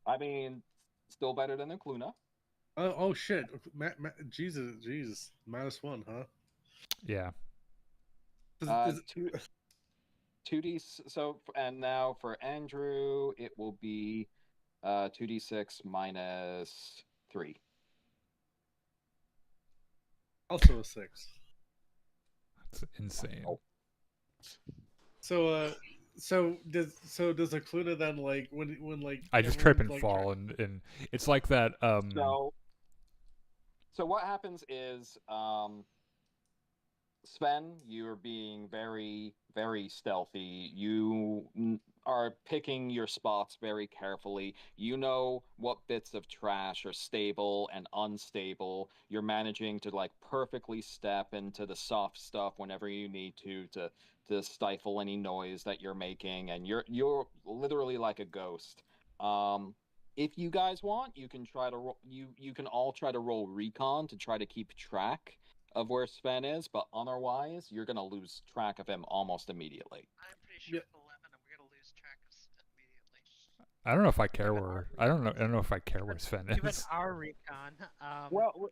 I mean, still better than Ukluna. Oh shit! Jesus, -1, huh? Yeah. Is it- 2d. So and now for Andrew, it will be 2d6 minus 3. Also a 6. That's insane. Oh. So does Akluna then when I just trip and everyone's, fall, and it's like that. So what happens is Sven, you're being very, very stealthy. You are picking your spots very carefully. You know what bits of trash are stable and unstable. You're managing to like perfectly step into the soft stuff whenever you need to stifle any noise that you're making, and you're literally like a ghost. Um, if you guys want, you can try to you can all try to roll recon to try to keep track of where Sven is, but otherwise, you're gonna lose track of him almost immediately. I'm pretty sure Yeah. with 11, I'm gonna lose track of Sven immediately. I don't know if I care where. I don't know. I don't know if I care where Sven Even is. our recon. Well, I'll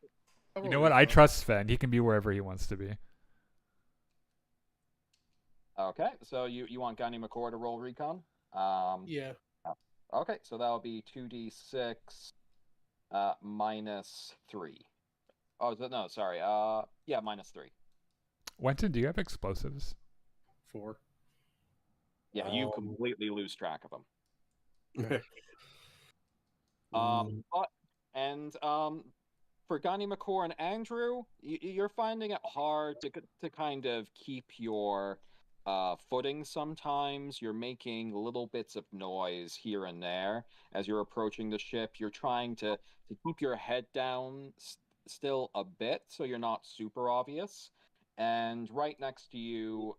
You roll know what? I recon. trust Sven. He can be wherever he wants to be. okay, so you want Gunny McCord to roll recon? Yeah. Okay, so that'll be 2d6 minus 3. Oh, no, sorry. Yeah, minus 3. Wenton, do you have explosives? 4. Yeah, you Um, completely lose track of him. Mm, But and for Gunny McCord and Andrew, you're finding it hard to kind of keep your footing sometimes. You're making little bits of noise here and there as you're approaching the ship. You're trying to keep your head down still a bit so you're not super obvious. And right next to you,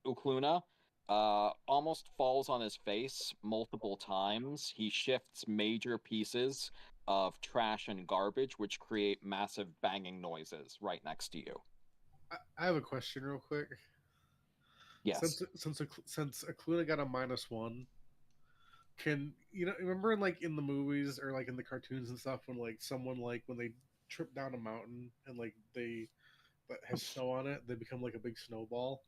Ukluna almost falls on his face multiple times. He shifts major pieces of trash and garbage, which create massive banging noises right next to you. I have a question real quick. Yes. Since Akluna got a -1, can remember like in the movies or like in the cartoons and stuff when like someone like when they trip down a mountain and like they that has snow on it, they become like a big snowball.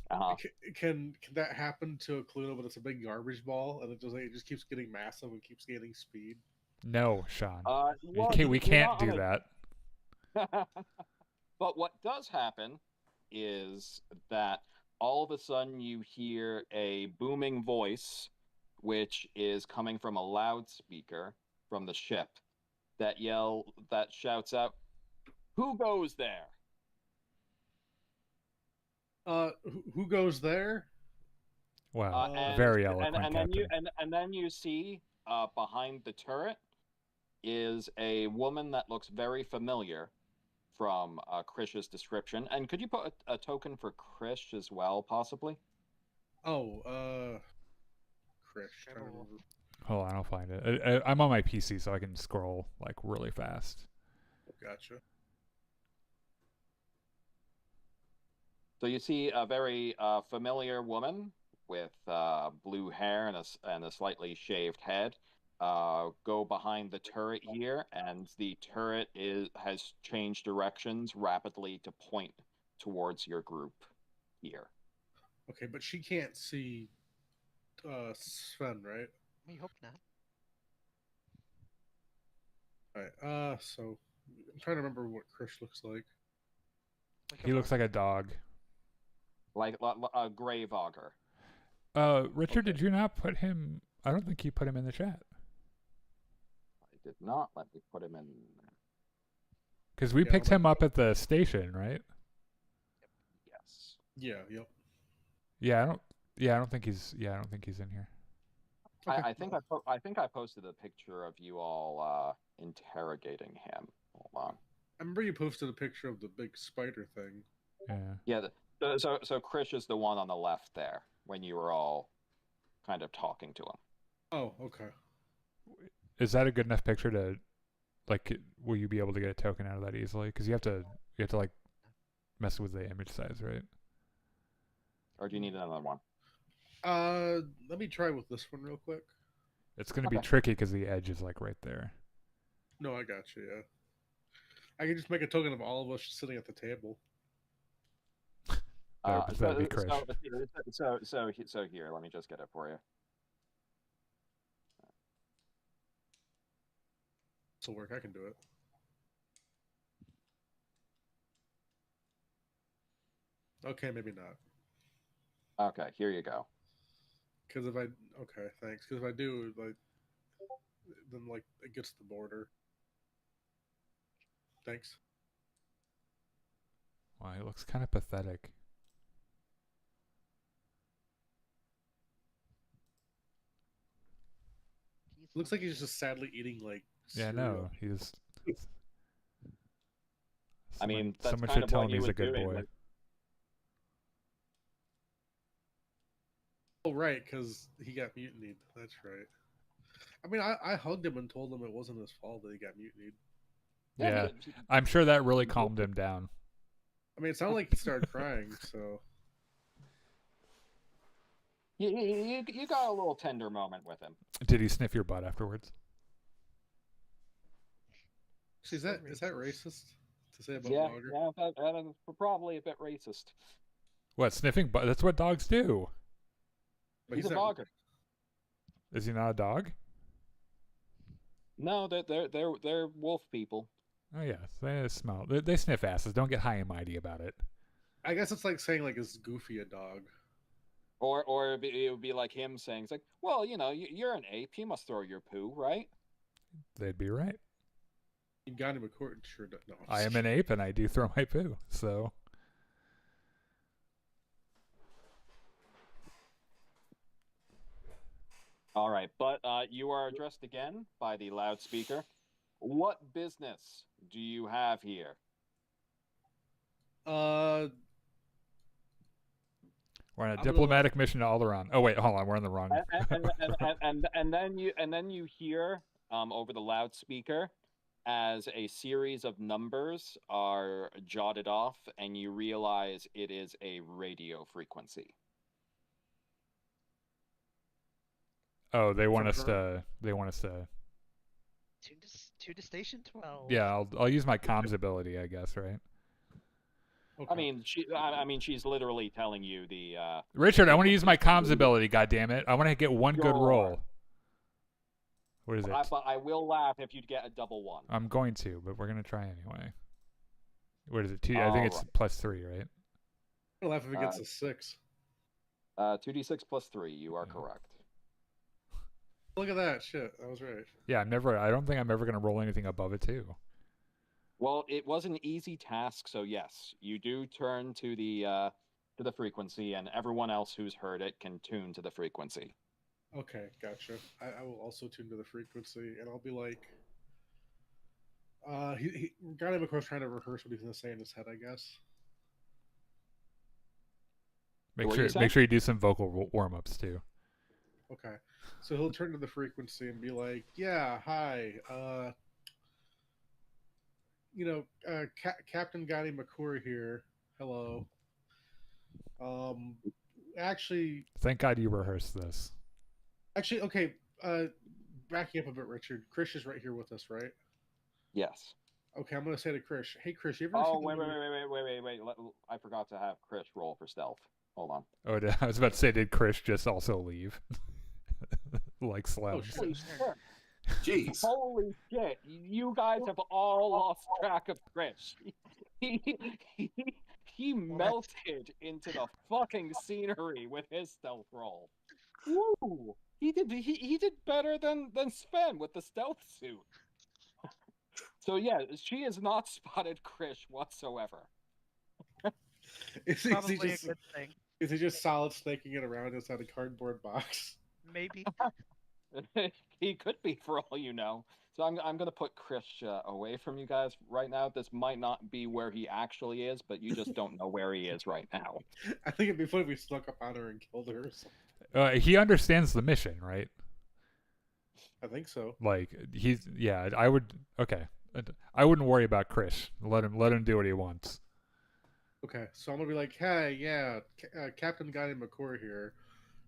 Uh-huh. Can that happen to Akluna, but it's a big garbage ball and it just keeps getting massive and keeps gaining speed? No, Sean. Well, We you're can't not do on that. But what does happen is that all of a sudden you hear a booming voice, which is coming from a loudspeaker from the ship, that shouts out, "Who goes there?" Who goes there? Wow. And Very eloquent, Captain. and then you see behind the turret is a woman that looks very familiar from Krish's description. And could you put a token for Krish as well, possibly? Oh, Krish. Trying to Oh. remember. Hold on, I'll find it. I'm on my PC, so I can scroll like really fast. Gotcha. So you see a very familiar woman with blue hair and a slightly shaved head go behind the turret here, and the turret has changed directions rapidly to point towards your group here. Okay, but she can't see Sven, right? We hope not. All right. So I'm trying to remember what Krish looks like. He looks like a dog. Like a grave auger. Richard, Okay. did you not put him? I don't think you put him in the chat. I did not let me put him in. Because we Yeah, picked I'll him up at the station, right? Yes. Yeah. Yep. Yeah, I don't. Yeah, I don't think he's. Yeah, I don't think he's in here. Okay. I think I posted a picture of you all interrogating him. Hold on. I remember you posted a picture of the big spider thing. Yeah. Yeah. So Krish is the one on the left there when you were all kind of talking to him. Oh, okay. Is that a good enough picture to, like, will you be able to get a token out of that easily? Because you have to like mess with the image size, right? Or do you need another one? Let me try with this one real quick. It's going to be Okay. tricky because the edge is like right there. No, I got you. Yeah. I can just make a token of all of us just sitting at the table. That'd be Krish. So here, let me just get it for you. This'll work. I can do it. Okay, maybe not. Okay, here you go. Because if I thanks. Because if I do, like, then like it gets the border. Thanks. he looks kind of pathetic. Looks like he's just sadly eating like. Yeah, cereal. no, he's. I mean, that's someone kind should of tell what him he he's a was good doing. boy. Like, Oh right, because he got mutinied. That's right. I mean, I hugged him and told him it wasn't his fault that he got mutinied. Yeah, he- I'm sure that really calmed him down. I mean, it sounded like he started crying. So you got a little tender moment with him. Did he sniff your butt afterwards? is that racist to say about Yeah, Logger? yeah, that is probably a bit racist. What, sniffing butt? That's what dogs do. But He's a not- dogger. Is he not a dog? No, they're wolf people. Oh yeah, they smell. They sniff asses. Don't get high and mighty about it. I guess it's like saying like, is Goofy a dog? Or it would be like him saying, it's like, well, you know, you're an ape. You must throw your poo, right? They'd be right. Gandhi McCourt sure does. No, I am an ape and I do throw my poo. So All right, but you are addressed again by the loudspeaker. What business do you have here? Uh, we're on a I'm diplomatic mission to Alderaan. Oh wait, hold on, we're on the wrong. And then you hear over the loudspeaker as a series of numbers are jotted off, and you realize it is a radio frequency. Oh, they want us From to. They want us to. Tune to station 12. Yeah, I'll use my comms ability, I guess, right? okay. I mean, she's literally telling you the. Richard, I want to use my comms ability. God damn it! I want to get one good Sure. roll. What is it? But I will laugh if you get a double one. I'm going to, but we're gonna try anyway. What is it? I think it's Alright. +3, right? I'll laugh if it gets a 6. 2d6 plus 3. You are Yeah. correct. Look at that shit. That was right. Yeah, I don't think I'm ever gonna roll anything above a 2. Well, it was an easy task, so yes, you do turn to the frequency, and everyone else who's heard it can tune to the frequency. Okay, gotcha. I will also tune to the frequency, and I'll be like, Gandhi McCourt's trying to rehearse what he's gonna say in his head, I guess. Make What sure you say? make sure you do some vocal warm-ups too. Okay, so he'll turn to the frequency and be like, "Yeah, hi, Captain Gandhi McCourt here. Hello. Actually, Thank God you rehearsed this. okay. Backing up a bit, Richard. Chris is right here with us, right? Yes. Okay, I'm gonna say to Chris, "Hey, Chris, you ever?" Oh, seen the movie- wait. I forgot to have Chris roll for stealth. Hold on. Oh, I was about to say, did Chris just also leave? Like Oh, slams. shit. Holy shit. Jeez. Holy shit. You guys have all lost track of Chris. He melted into the fucking scenery with his stealth roll. Woo! He did better than Sven with the stealth suit. So yeah, she has not spotted Chris whatsoever. Is he Probably just a good thing. is he just solid snaking it around inside a cardboard box? Maybe. He could be, for all you know. So I'm gonna put Chris away from you guys right now. This might not be where he actually is, but you just don't know where he is right now. I think it'd be funny if we snuck up on her and killed her or something. He understands the mission, right? I think so. Like I would. Okay, I wouldn't worry about Chris. Let him do what he wants. Okay, so I'm gonna be like, "Hey, yeah, Captain Gandhi McCourt here.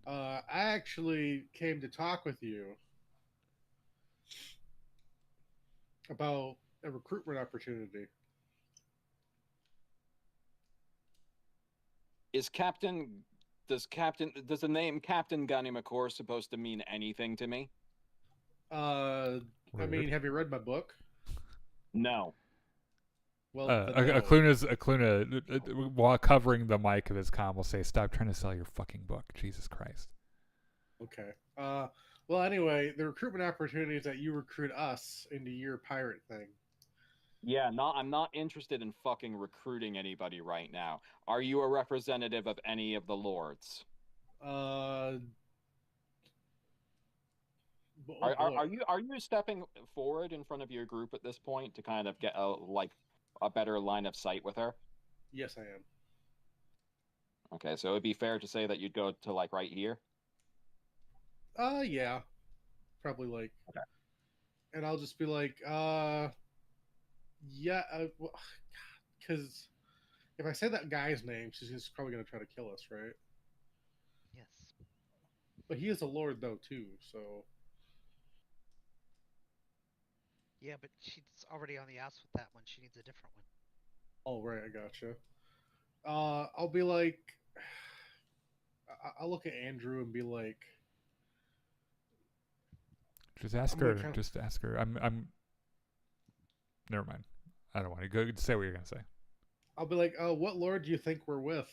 I actually came to talk with you about a recruitment opportunity." Does the name Captain Gandhi McCourt supposed to mean anything to me? I Rude. mean, have you read my book? No. Well, then no. Akluna, while covering the mic of his comm, will say, "Stop trying to sell your fucking book, Jesus Christ." Okay. Well, anyway, the recruitment opportunity is that you recruit us into your pirate thing. Yeah, I'm not interested in fucking recruiting anybody right now. Are you a representative of any of the lords? Oh Are, are, boy. are you are you stepping forward in front of your group at this point to kind of get a better line of sight with her? Yes, I am. Okay, so it'd be fair to say that you'd go to like right here. Yeah, probably like, Okay. and I'll just be like, yeah, because if I say that guy's name, she's just probably gonna try to kill us, right? Yes. But he is a lord though too, so Yeah, but she's already on the ass with that one. She needs a different one. all right, I gotcha. I'll be like, I'll look at Andrew and be like, Just ask I'm gonna her. kind of, Just ask her. Never mind. I don't want to go say what you're gonna say. I'll be like, what lord do you think we're with?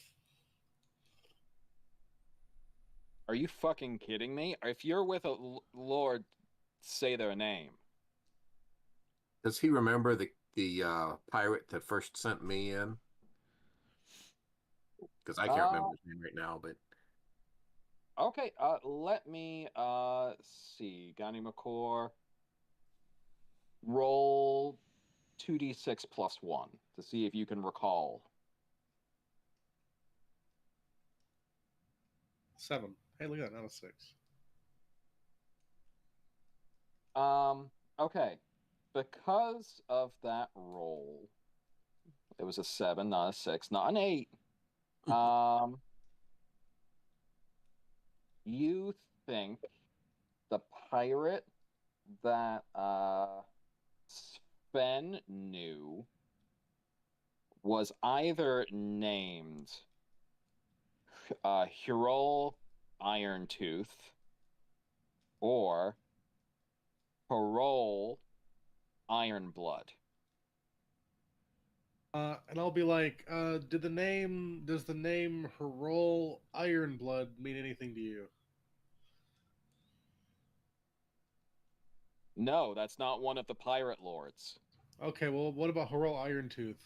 Are you fucking kidding me? If you're with a lord, say their name. Does he remember the pirate that first sent me in? Because I can't remember his name right now, but Okay, let me see. Gani McCore, roll 2d6 plus 1 to see if you can recall. 7. Hey, look at that, not a 6. Okay. Because of that roll, it was a 7, not a 6, not an 8. You think the pirate that Sven knew was either named Hurol Irontooth or Parole Ironblood. And I'll be like, does the name Herol Ironblood mean anything to you? No, that's not one of the pirate lords. Okay, well, what about Herol Irontooth?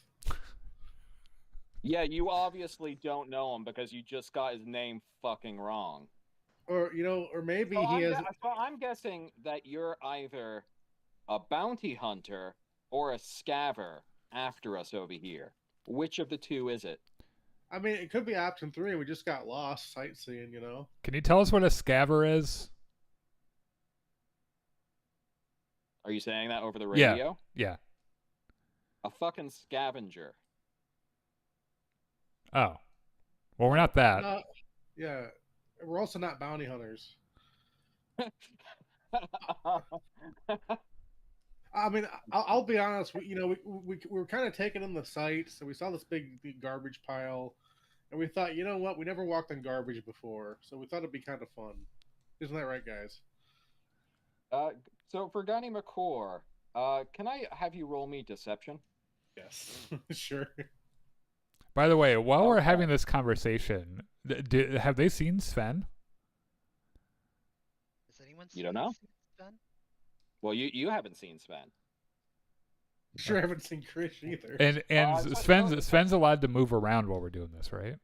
Yeah, you obviously don't know him because you just got his name fucking wrong. Or or maybe So he has. I'm guessing that you're either a bounty hunter or a scaver after us over here. Which of the two is it? I mean, it could be option 3. We just got lost sightseeing, Can you tell us what a scaver is? Are you saying that over the Yeah. radio? Yeah. A fucking scavenger. Oh. Well, we're not that. No, yeah, we're also not bounty hunters. I mean, I'll be honest. We were kind of taken in the sights, and we saw this big garbage pile, and we thought, you know what? We never walked on garbage before, so we thought it'd be kind of fun. Isn't that right, guys? So for Gunny McCore, can I have you roll me deception? Yes, sure. By the way, while we're Okay. having this conversation, have they seen Sven? Has anyone You don't know? seen Sven? Well, you haven't seen Sven. Sure, I haven't seen Chris either. And so- Sven's allowed to move around while we're doing this, right?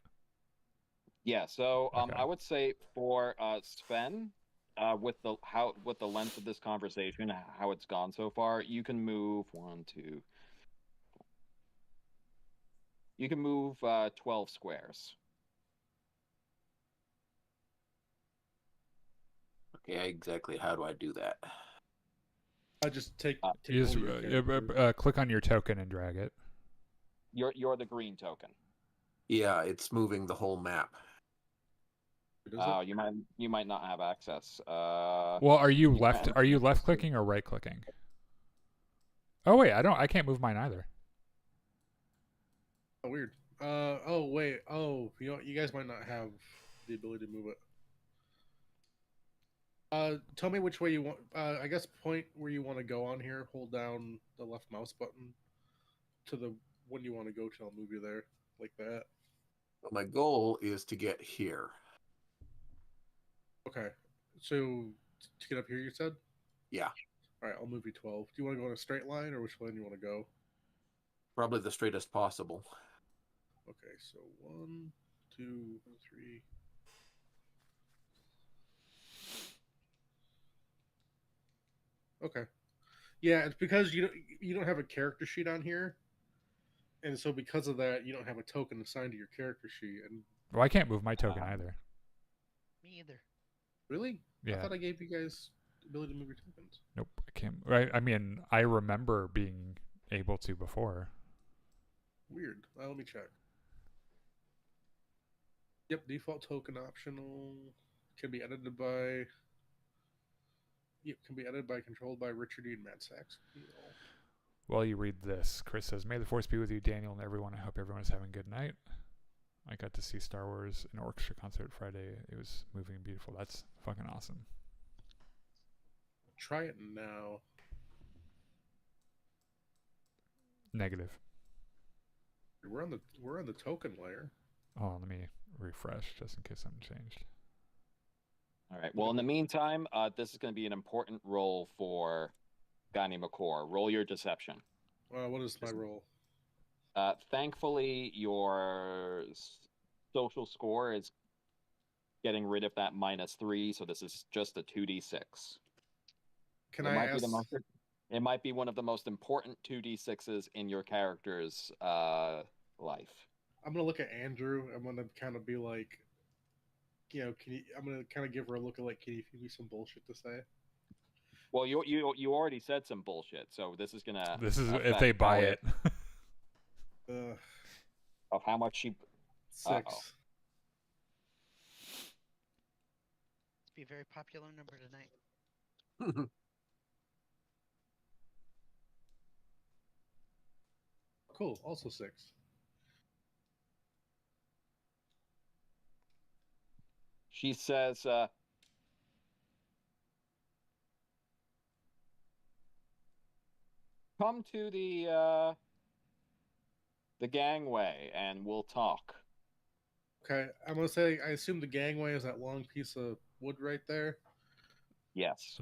Yeah, so Okay. I would say for Sven, with the length of this conversation, how it's gone so far, you can move 1, 2. You can move 12 squares. okay, exactly how do I do that? I just take. You just hold of your character. click on your token and drag it. You're the green token. Yeah, it's moving the whole map. Does it? You might not have access. Well, are you left? Are you left clicking or right clicking? Oh wait, I can't move mine either. Oh, weird. Oh wait. Oh, you guys might not have the ability to move it. Tell me which way you want. I guess point where you want to go on here. Hold down the left mouse button to the one you want to go to. I'll move you there, like that. But my goal is to get here. Okay. So to get up here, you said. Yeah. All right, I'll move you 12. Do you want to go in a straight line, or which one do you want to go? Probably the straightest possible. Okay, so 1, 2, 3. Okay. Yeah, it's because you don't have a character sheet on here, and so because of that, you don't have a token assigned to your character sheet. And Well, I can't move my token either. Me either. really, I Yeah. thought I gave you guys the ability to move your tokens. Nope, I can't. I mean, I remember being able to before. Weird. Let me check. Yep, default token optional. Can be edited by. Yep, can be edited by, controlled by Richard E. and Matt Sachs. While you read this, Chris says, "May the force be with you, Daniel, and everyone. I hope everyone is having a good night. I got to see Star Wars an orchestra concert Friday. It was moving and beautiful. That's fucking awesome." Try it now. Negative. We're on the token layer. Hold on, let me refresh just in case something changed. All right. Well, in the meantime, this is going to be an important roll for Gani McCore. Roll your deception. What is my role? Thankfully, your social score is getting rid of that -3, so this is just a 2d6. Can I ask? It might be one of the most important 2d6s in your character's life. I'm gonna look at Andrew. I'm gonna kind of be like, I'm gonna kind of give her a look at like, can you give me some bullshit to say? Well, you already said some bullshit, so this is gonna. This is if they buy it. Of how much she. 6. It's be a very popular number tonight. Cool. Also 6. She says, "Come to the gangway, and we'll talk." Okay, I'm gonna say I assume the gangway is that long piece of wood right there. Yes.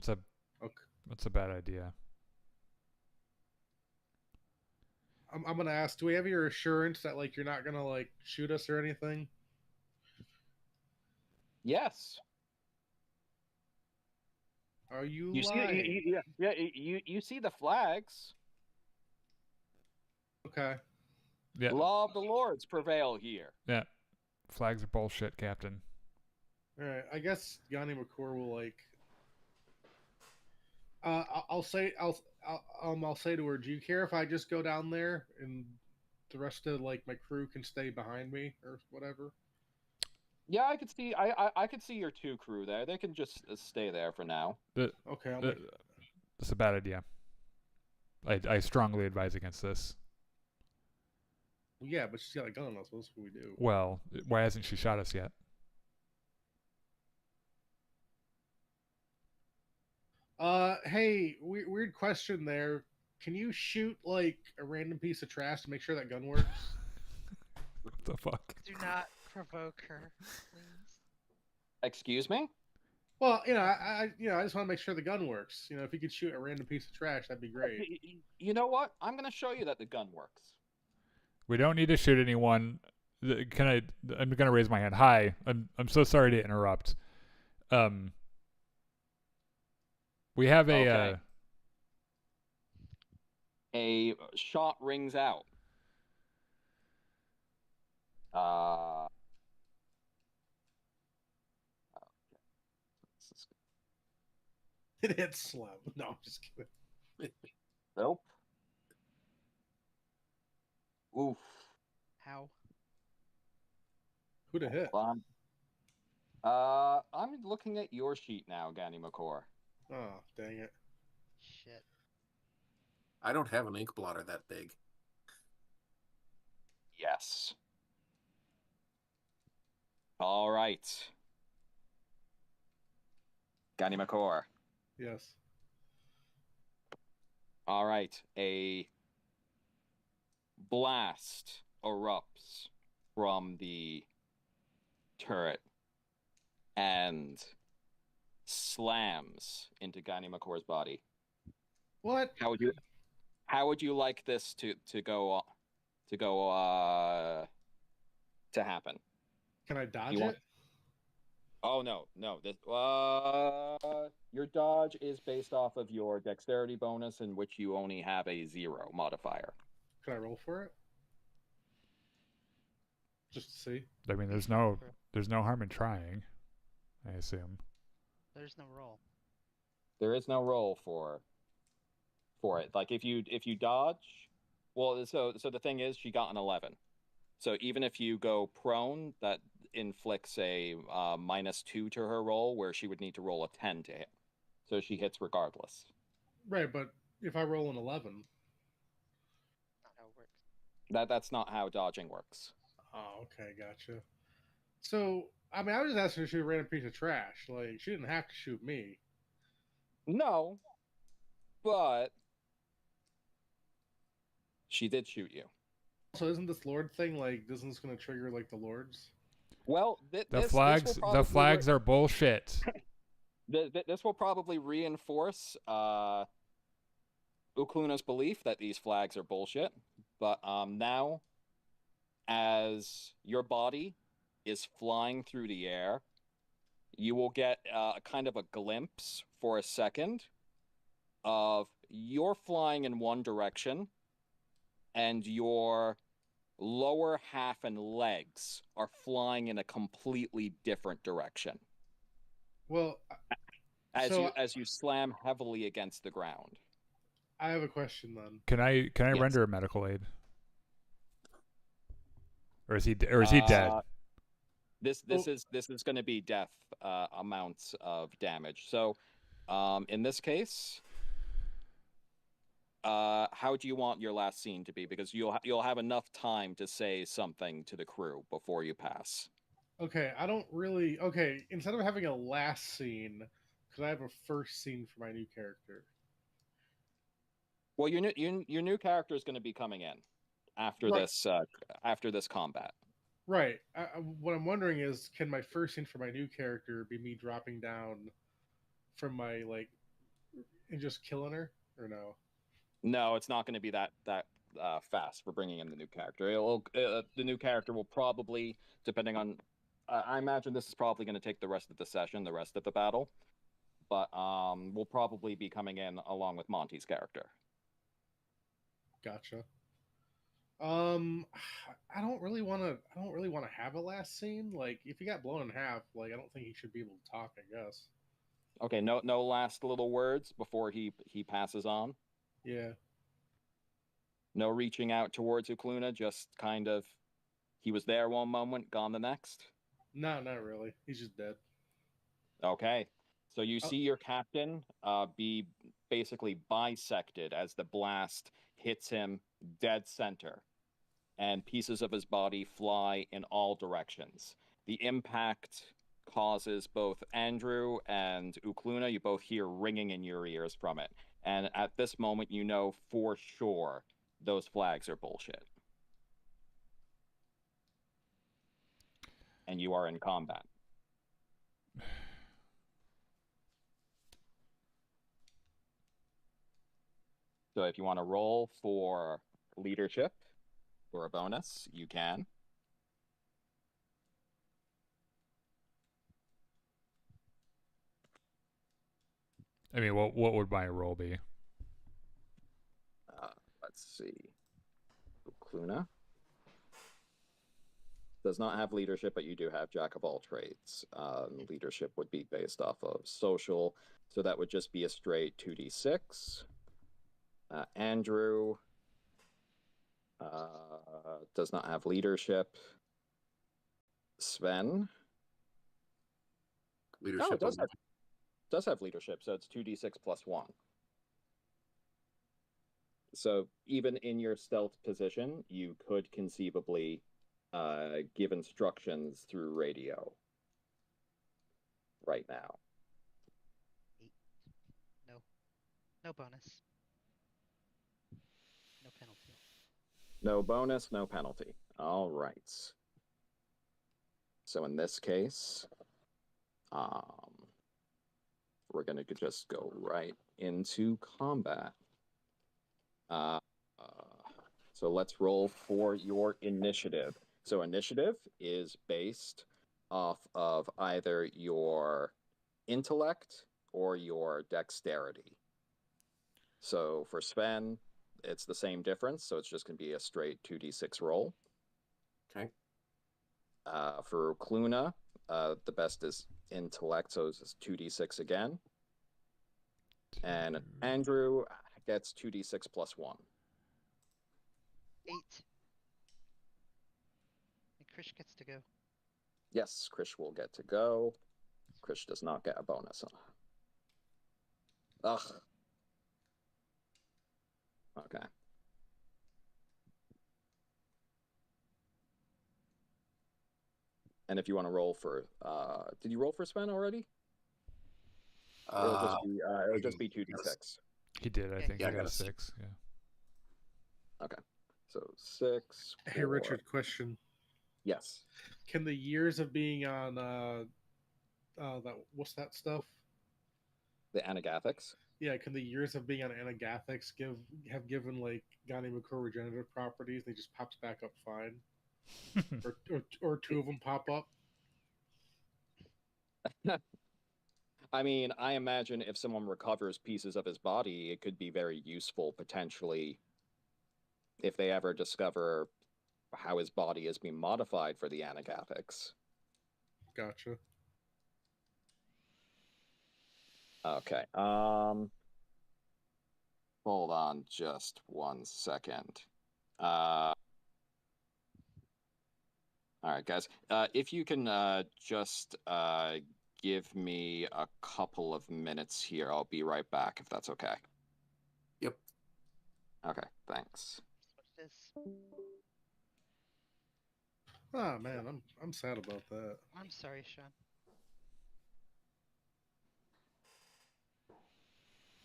That's a bad idea. I'm gonna ask, do we have your assurance that like you're not gonna like shoot us or anything? Yes. Are you You lying? see, you see the flags. Okay. Yeah. Law of the Lords prevail here. Yeah. Flags are bullshit, Captain. All right. I guess Yanni McCore will like. I'll say to her, do you care if I just go down there and the rest of like my crew can stay behind me or whatever? Yeah, I could see. I could see your 2 crew there. They can just stay there for now. Okay. That's a bad idea. I strongly advise against this. Well, yeah, but she's got a gun on us. What's what we do? Well, why hasn't she shot us yet? Hey, weird question there. Can you shoot like a random piece of trash to make sure that gun works? What the fuck? Do not provoke her, please. Excuse me? Well, I just want to make sure the gun works. If you could shoot a random piece of trash, that'd be great. You know what? I'm going to show you that the gun works. We don't need to shoot anyone. I'm gonna raise my hand. Hi, I'm so sorry to interrupt. We have a A shot rings out. It hits Slim. No, I'm just kidding. Nope. Oof. How? Who'd have hit? I'm looking at your sheet now, Gani McCore. Oh, dang it. Shit. I don't have an ink blotter that big. Yes. All right. Gani McCore. Yes. All right. A blast erupts from the turret and slams into Gani McCore's body. What? How would you like this to go to go to happen. Can I dodge You want- it? Oh no, this your dodge is based off of your dexterity bonus, in which you only have a 0 modifier. Can I roll for it? Just to see. I mean, there's no harm in trying, I assume. There's no roll. There is no roll for it. Like if you dodge, well, so the thing is, she got an 11. So even if you go prone, that inflicts a -2 to her roll, where she would need to roll a 10 to hit. So she hits regardless. Right, but if I roll an 11. Not how it works. That's not how dodging works. Oh, okay, gotcha. So, I mean, I was just asking if she ran a piece of trash. Like, she didn't have to shoot me. No, but she did shoot you. So, isn't this Lord thing like? Isn't this going to trigger like the Lords? Well, The flags are bullshit. This will probably reinforce Ukluna's belief that these flags are bullshit. But now, as your body is flying through the air, you will get kind of a glimpse for a second of you're flying in one direction, and your lower half and legs are flying in a completely different direction. Well, as you slam heavily against the ground. I have a question then. Can I Yes. render a medical aid? Or is he dead? This is going to be death amounts of damage. So, in this case, how do you want your last scene to be? Because you'll have enough time to say something to the crew before you pass. Okay, I don't really. Okay, instead of having a last scene, could I have a first scene for my new character? Well, your new character is going to be coming in after Right. this combat. Right. What I'm wondering is, can my first scene for my new character be me dropping down from my and just killing her, or no? No, it's not going to be that fast for bringing in the new character. The new character will probably, depending on, I imagine this is probably going to take the rest of the session, the rest of the battle, but will probably be coming in along with Monty's character. Gotcha. I don't really want to have a last scene. Like, if he got blown in half, like, I don't think he should be able to talk, I guess. Okay, no last little words before he passes on. Yeah. No reaching out towards Ukluna, just kind of, he was there one moment, gone the next. No, not really. He's just dead. Okay, so you see your captain be basically bisected as the blast hits him dead center, and pieces of his body fly in all directions. The impact causes both Andrew and Ukluna, you both hear ringing in your ears from it. And at this moment, you know for sure those flags are bullshit. And you are in combat. So if you want to roll for leadership for a bonus, you can. I mean, what would my role be? Let's see. Ukluna does not have leadership, but you do have jack of all trades. Leadership would be based off of social, so that would just be a straight 2d6. Andrew does not have leadership. Sven Leadership does have leadership, so it's 2d6 plus 1. So even in your stealth position, you could conceivably give instructions through radio right now. 8. No bonus. No penalty. No bonus, no penalty. All right. So in this case, we're going to just go right into combat. So So let's roll for your initiative. So initiative is based off of either your intellect or your dexterity. So for Sven, it's the same difference. So it's just going to be a straight 2d6 roll. Okay. For Cluna, the best is intellect, so it's 2d6 again. And Andrew gets 2d6 plus 1. 8. And Krish gets to go. Yes, Krish will get to go. Krish does not get a bonus. Ugh. Okay. And if you want to roll for, did you roll for Sven already? It'll just be 2d6. He did, I think. Yeah, He I got got a a 6. Yeah. Okay. So 6. Hey, 4. Richard, question. Yes. Can the years of being on that what's that stuff? The Anagathics. Yeah, can the years of being on Anagathics have given like Gani Makur regenerative properties? They just pops back up fine, or two of them pop up. I mean, I imagine if someone recovers pieces of his body, it could be very useful potentially if they ever discover how his body is being modified for the Anagathics. Gotcha. Okay. Hold on just 1 second. All right, guys. If you can just give me a couple of minutes here, I'll be right back if that's okay. Yep. Okay, thanks. What's this? Oh man, I'm sad about that. I'm sorry, Sean.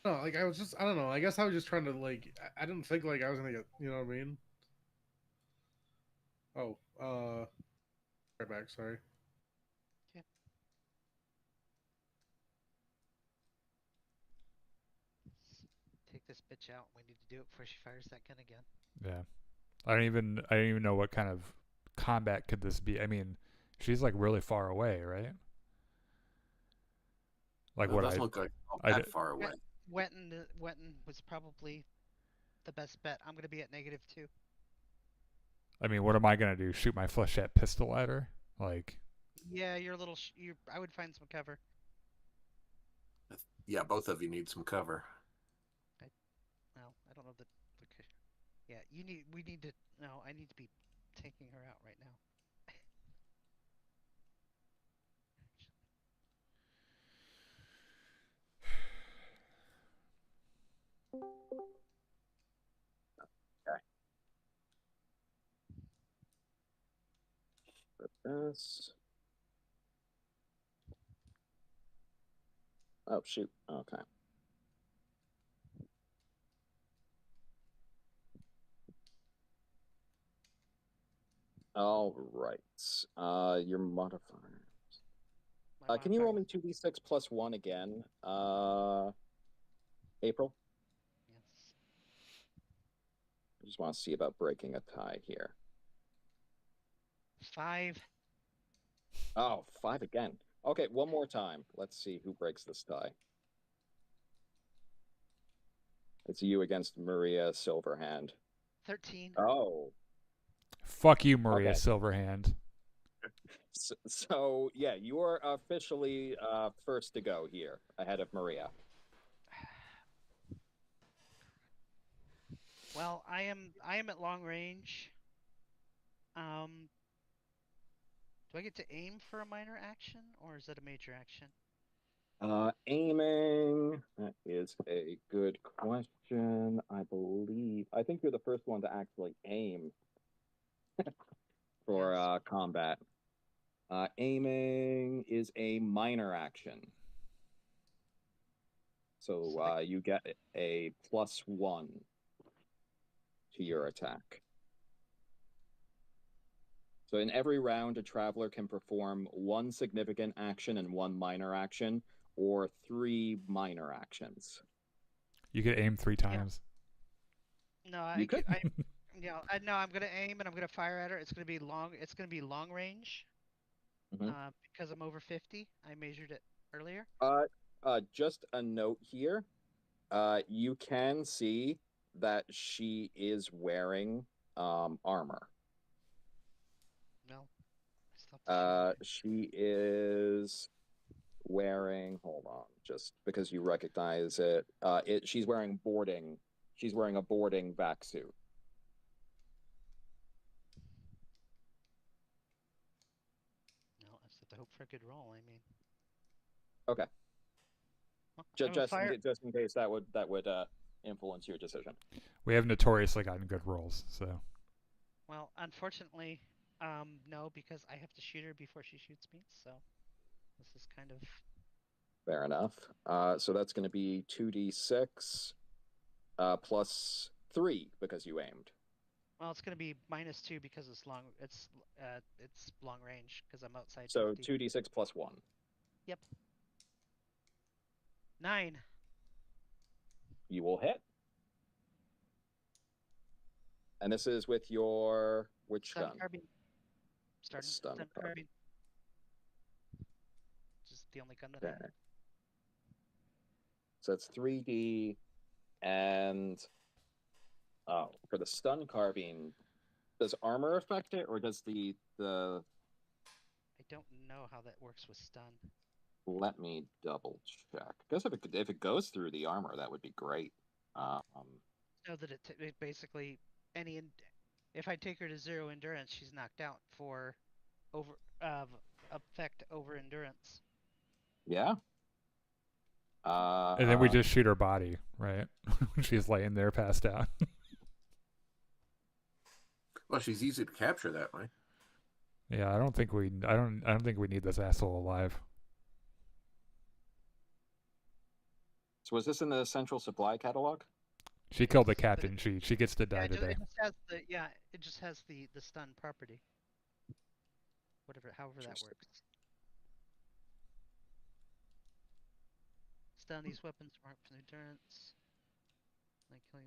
No, like I don't know. I guess I was just trying to like. I didn't think like I was gonna get. You know what I mean? Oh, right back. Sorry. Take this bitch out. We need to do it before she fires that gun again. Yeah. I don't even know what kind of combat could this be. I mean, she's like really far away, right? Like It what doesn't I look like I that did- far away. Wetton was probably the best bet. I'm going to be at -2. I mean, what am I gonna do? Shoot my flechette pistol at her? Like, Yeah, you're a little. I would find some cover. Yeah, both of you need some cover. Well, I don't know the. Yeah, you need. We need to. No, I need to be taking her out right now. This. Oh, shoot. Okay. All right. Your modifiers. Can you roll me 2d6 plus 1 again? April? Yes. I just want to see about breaking a tie here. 5. Oh, 5 again. Okay, one more time. Let's see who breaks this tie. It's you against Maria Silverhand. 13. Oh. fuck you, Maria Okay. Silverhand. So yeah, you are officially first to go here, ahead of Maria. Well, I am at long range. Do I get to aim for a minor action, or is that a major action? Aiming. That is a good question. I think you're the first one to actually aim for Yes. combat. Aiming is a minor action. So you get a +1 to your attack. So in every round, a traveler can perform 1 significant action and 1 minor action, or 3 minor actions. You could aim 3 times. No, You could? Yeah, no, I'm gonna aim and I'm gonna fire at her. It's gonna be long. It's gonna be long range. Mhm. Because I'm over 50. I measured it earlier. Just a note here. You can see that she is wearing armor. Well, I still have to shoot She is wearing. Hold on, just because you recognize it. She's wearing boarding. She's wearing a boarding vac suit. No, I just have to hope for a good roll. I mean, Okay. well, I will fire. Just in case that would influence your decision. We have notoriously gotten good rolls, so Well, unfortunately, no, because I have to shoot her before she shoots me. So this is kind of. Fair enough. So that's going to be 2d6 plus 3 because you aimed. Well, it's gonna be -2 because it's long. It's long range because I'm outside. So 50. 2d6 plus 1. Yep. 9. You will hit. And this is with your which Stun gun? carbine. Stun Stun carbine. Just the only gun that I Okay. have. So it's 3d, and for the stun carbine, does armor affect it, or does the I don't know how that works with stun. Let me double check. Because if it goes through the armor, that would be great. Know that it basically if I take her to 0 endurance, she's knocked out for effect over endurance. Yeah. and then we just shoot her body, right? She's laying there passed out. Well, she's easy to capture that way. Yeah, I don't think we need this asshole alive. So was this in the central supply catalog? She killed the captain. She gets to die Yeah, today. it just has the stun property. However that works. Stun these weapons marked for endurance. Like killing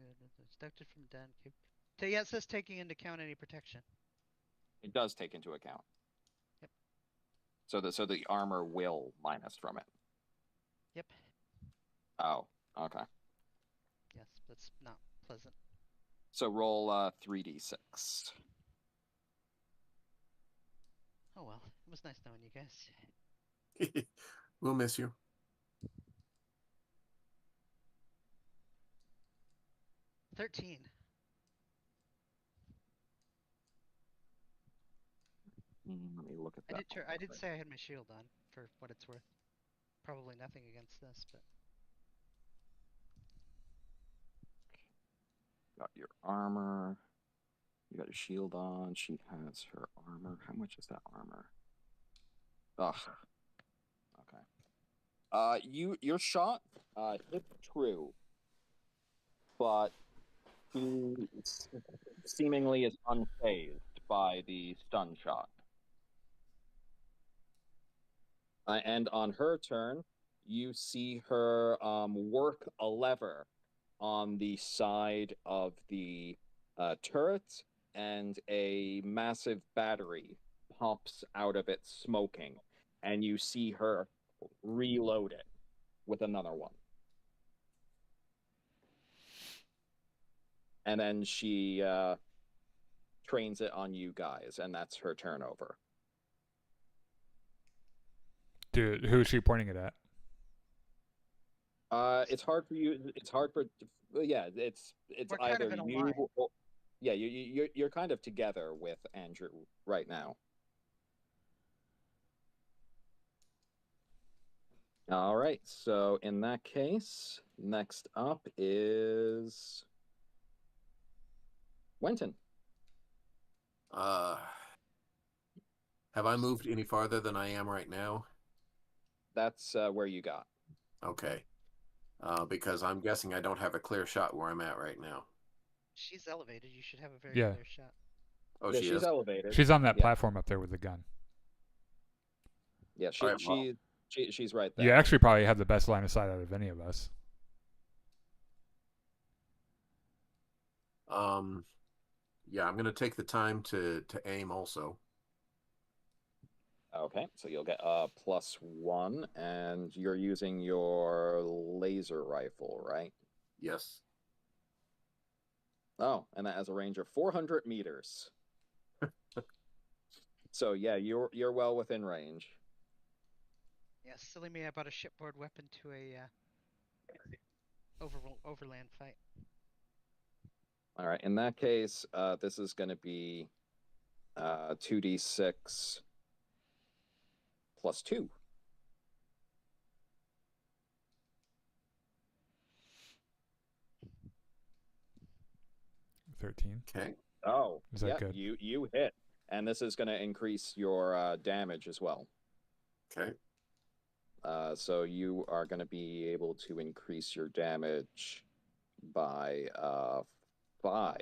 deducted from dead. Yeah, it says taking into account any protection. It does take into account. Yep. So the armor will minus from it. Yep. Oh, okay. Yes, that's not pleasant. So roll 3d6. Oh well, it was nice knowing you guys. We'll miss you. $13. Let me look at that. I did say I had my shield on for what it's worth. Probably nothing against this, but Got your armor. You got your shield on. She has her armor. How much is that armor? Ugh. Okay. Your shot hit true, but he seemingly is unfazed by the stun shot. And on her turn, you see her work a lever on the side of the turret, and a massive battery pops out of it smoking, and you see her reload it with another one. And then she trains it on you guys, and that's her turnover. Dude, who is she pointing it at? It's hard for you. It's hard for. Yeah, it's we're either kind of in a you. line. Or, yeah, you're kind of together with Andrew right now. All right. So in that case, next up is Wenton. Have I moved any farther than I am right now? That's where you got. Okay. Because I'm guessing I don't have a clear shot where I'm at right now. She's elevated. You should have a very Yeah. clear shot. Oh, Yeah, she she's is? elevated. She's on that Yeah. platform up there with the gun. Yeah, All right, well, she's right there. You actually probably have the best line of sight out of any of us. Yeah, I'm going to take the time to aim also. Okay, so you'll get a +1, and you're using your laser rifle, right? Yes. Oh, and that has a range of 400 meters. So yeah, you're well within range. Yeah, silly me, I bought a shipboard weapon to a overland fight. All right, in that case, this is going to be 2d6 +2. $13. Okay. Oh, Is that yeah, good? you hit, and this is going to increase your damage as well. Okay. So you are going to be able to increase your damage by 5.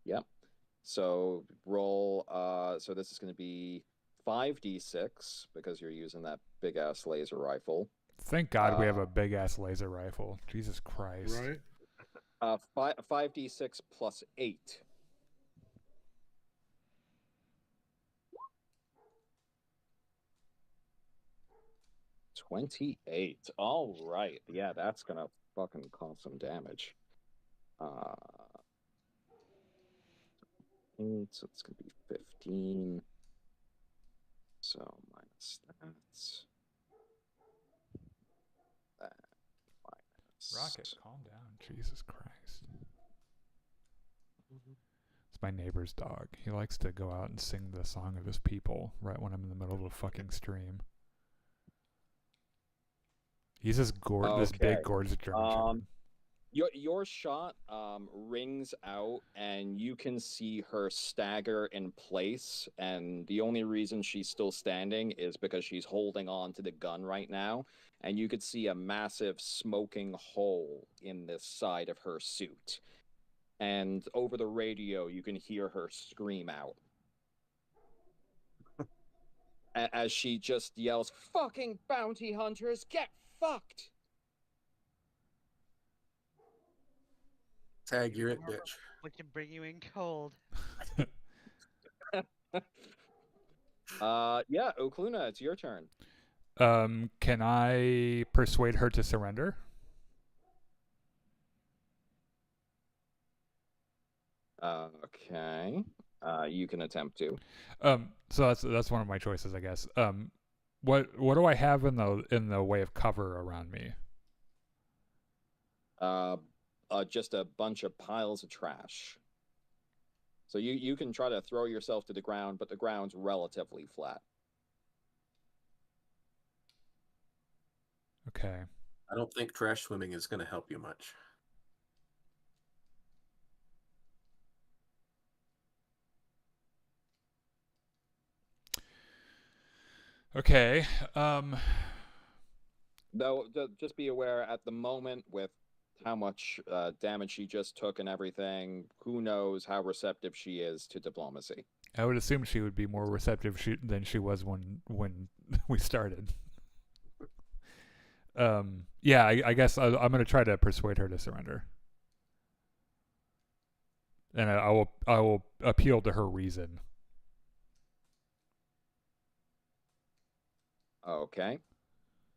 Yep. So roll. So this is going to be 5d6 because you're using that big ass laser rifle. Thank God we have a big ass laser rifle. Jesus Christ. Right? 5d6 +8. $28. All right. Yeah, that's gonna fucking cause some damage. 8, so it's gonna be 15. So minus that minus. Rocket, calm down. Jesus Christ. It's my neighbor's dog. He likes to go out and sing the song of his people right when I'm in the middle of a fucking stream. He's this big, gorgeous German Shepherd. Your shot rings out, and you can see her stagger in place, and the only reason she's still standing is because she's holding on to the gun right now, and you could see a massive smoking hole in the side of her suit. And over the radio, you can hear her scream out. As she just yells, "Fucking bounty hunters, get fucked!" Tag, you're it, bitch. We can bring you in cold. Yeah, Okluna, it's your turn. Can I persuade her to surrender? Okay. You can attempt to. So that's one of my choices, I guess. What do I have in the way of cover around me? Just a bunch of piles of trash. So you can try to throw yourself to the ground, but the ground's relatively flat. Okay. I don't think trash swimming is going to help you much. Okay. Though, just be aware at the moment with how much damage she just took and everything, who knows how receptive she is to diplomacy. I would assume she would be more receptive than she was when we started. Yeah, I guess I'm going to try to persuade her to surrender. And I will appeal to her reason. Okay.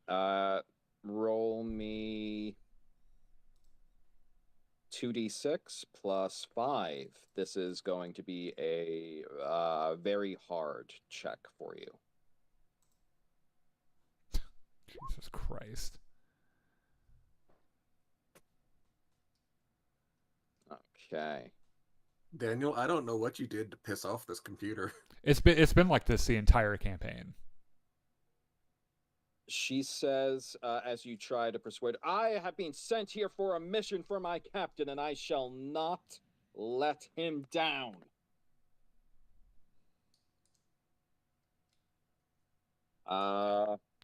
Roll me 2d6 +5. This is going to be a very hard check for you. Jesus Christ. Okay. Daniel, I don't know what you did to piss off this computer. It's been like this the entire campaign. She says, as you try to persuade, "I have been sent here for a mission for my captain, and I shall not let him down."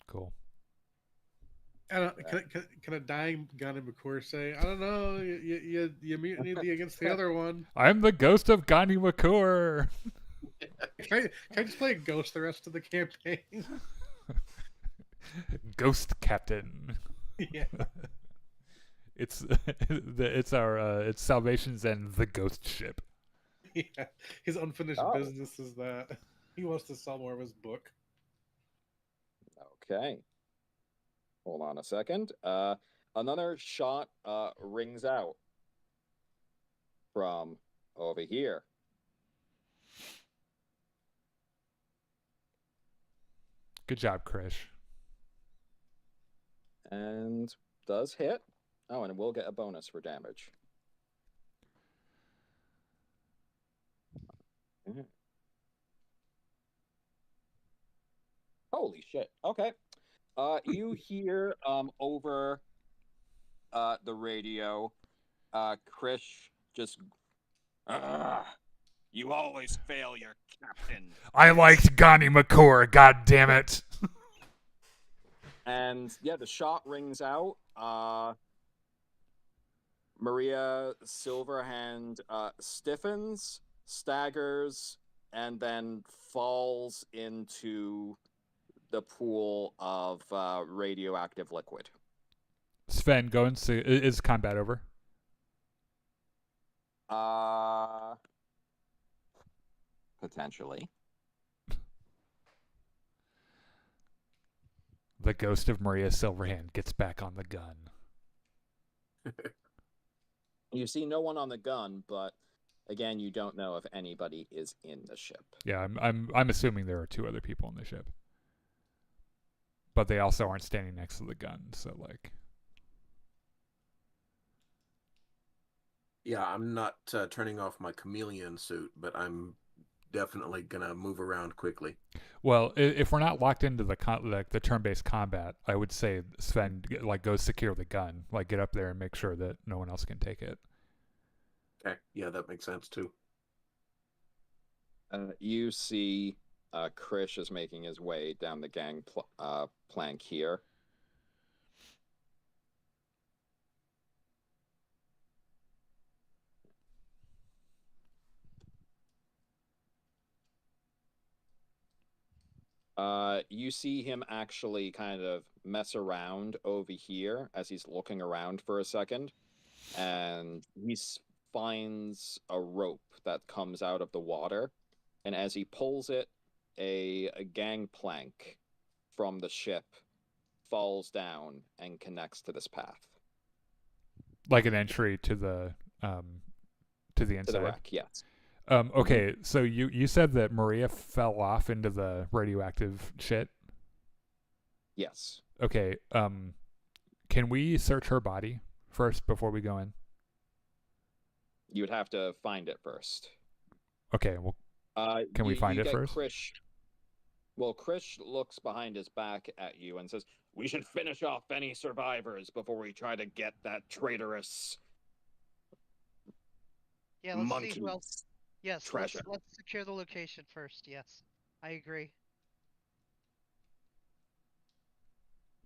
Cool. I don't, can a dying gun in McCoy say, "I don't know, you mutinied against the other one"? I'm the ghost of Gandhi McCour. Can I just play a ghost the rest of the campaign? Ghost Captain. Yeah. It's it's Salvation's and the Ghost Ship. Yeah, his unfinished Oh. business is that he wants to sell more of his book. Okay. Hold on a second. Another shot rings out from over here. Good job, Krish. And does hit. Oh, and we'll get a bonus for damage. Holy shit. Okay. You hear over the radio, Krish just you always fail your captain. I liked Gani McCore, god damn it. And yeah, the shot rings out. Maria Silverhand stiffens, staggers, and then falls into the pool of radioactive liquid. Sven, go and see. Is combat over? Potentially. The ghost of Maria Silverhand gets back on the gun. You see no one on the gun, but again, you don't know if anybody is in the ship. Yeah, I'm assuming there are 2 other people in the ship. But they also aren't standing next to the gun, so like. Yeah, I'm not turning off my chameleon suit, but I'm definitely gonna move around quickly. Well, if we're not locked into the turn-based combat, I would say Sven like go secure the gun, like get up there and make sure that no one else can take it. Okay, yeah, that makes sense too. You see, Krish is making his way down the gang plank here. You see him actually kind of mess around over here as he's looking around for a second, and he finds a rope that comes out of the water, and as he pulls it, a gangplank from the ship falls down and connects to this path. Like an entry to the inside. To the wreck, yes. Okay, so you said that Maria fell off into the radioactive shit? Yes. Okay, can we search her body first before we go in? You would have to find it first. Okay, well, can we find it first? Krish looks behind his back at you and says, "We should finish off any survivors before we try to get that traitorous Yeah, let's monkey." see who else. Yes, treasure. let's secure the location first. Yes, I agree.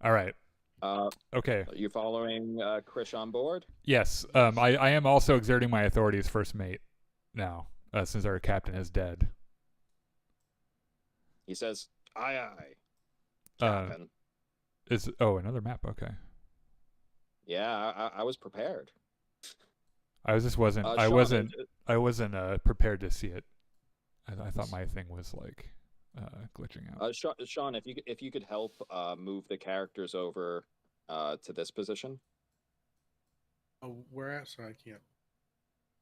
All right. Okay. Are you following Krish on board? Yes. I am also exerting my authority as first mate now, since our captain is dead. He says, "Aye, aye, Captain." Another map. Okay. Yeah, I was prepared. I wasn't prepared to see it. I thought my thing was like glitching out. Sean, if you could help move the characters over to this position. Oh, where at? So I can't.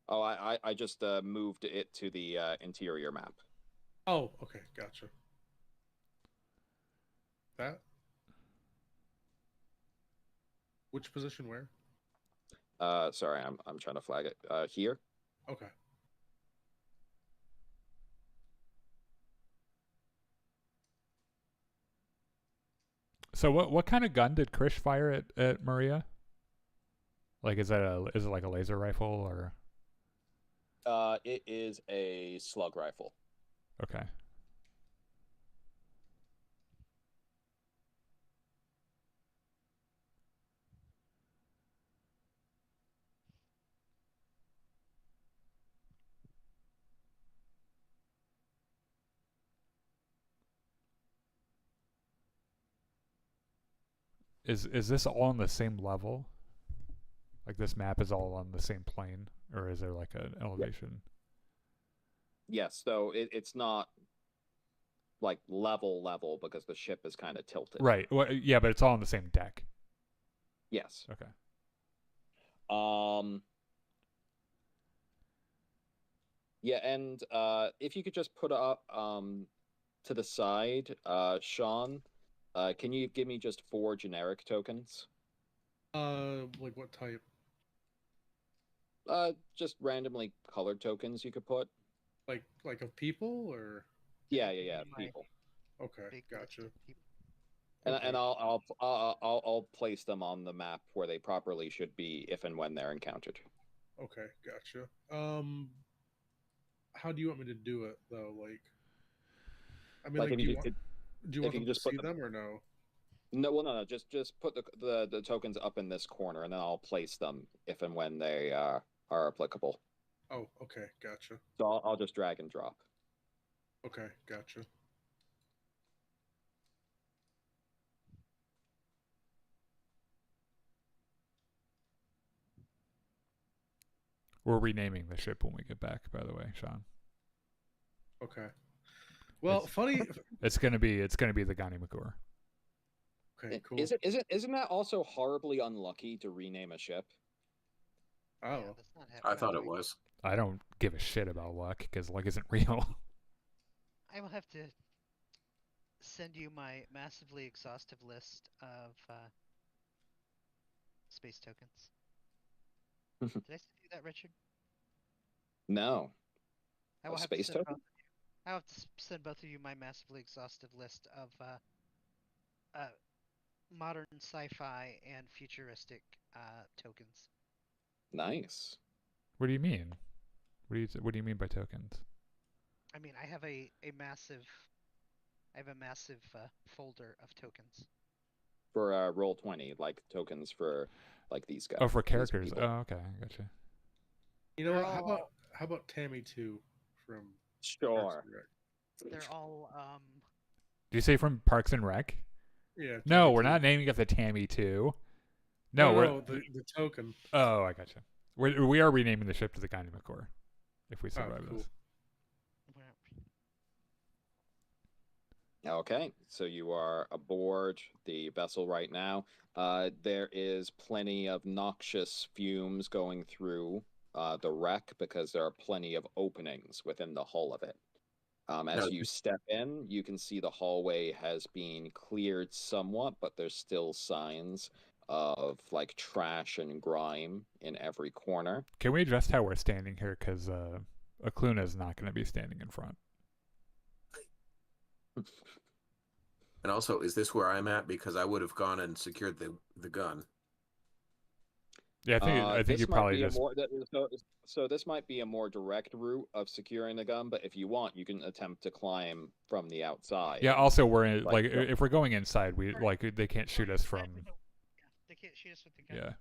Oh, I just moved it to the interior map. Oh, okay, gotcha. That? Which position where? Sorry, I'm trying to flag it. Here. Okay. So what kind of gun did Krish fire at Maria? Like is it like a laser rifle or? It is a slug rifle. Okay. Is this all on the same level? Like this map is all on the same plane, or is there like an elevation? Yes, though it's not like level because the ship is kind of tilted. Right. Well, yeah, but it's all on the same deck. Yes. Okay. Yeah, and if you could just put up to the side, Sean, can you give me just 4 generic tokens? Like what type? Just randomly colored tokens you could put. Like of people or? Yeah, My people. Okay, big list gotcha. of people. And I'll place them on the map where they properly should be if and when they're encountered. Okay, gotcha. How do you want me to do it though? Like, I mean, Like like, if do you you want if you them could to just put see them or no? No, well, no. Just put the tokens up in this corner, and then I'll place them if and when they are applicable. Oh, okay, gotcha. So I'll just drag and drop. Okay, gotcha. We're renaming the ship when we get back, by the way, Sean. Okay. Well, It's- funny. It's gonna be the Gani Magor. Okay, cool. Isn't that also horribly unlucky to rename a ship? Oh, Yeah, that's not I happening. thought it was. I don't give a shit about luck because luck isn't real. I will have to send you my massively exhaustive list of space tokens. Did I send you that, Richard? No. I will A have to space send token? both. I will have to send both of you my massively exhaustive list of modern sci-fi and futuristic tokens. Nice. What do you mean? What do you mean by tokens? I mean, I have a massive folder of tokens. For Roll20, like tokens for like these guys. Oh, for these characters. people. Oh, okay, gotcha. you know They're what? all- How about Tammy 2 from Parks Sure. and Rec? They're all Do you say from Parks and Rec? Yeah. No, Tammy we're 2. not naming it the Tammy 2. No, No, the token. Oh, I gotcha. We are renaming the ship to the Gani Magor if we survive cool. this. Okay, so you are aboard the vessel right now. There is plenty of noxious fumes going through the wreck because there are plenty of openings within the hull of it. As No. you step in, you can see the hallway has been cleared somewhat, but there's still signs of like trash and grime in every corner. Can we adjust how we're standing here? Because Akluna is not going to be standing in front. And also, is this where I'm at? Because I would have gone and secured the gun. Yeah, I think you probably just. So this might be a more direct route of securing the gun, but if you want, you can attempt to climb from the outside. Yeah. Also, we're in, Like, if we're going inside, we they can't shoot us from. They can't shoot us with the gun. Yeah.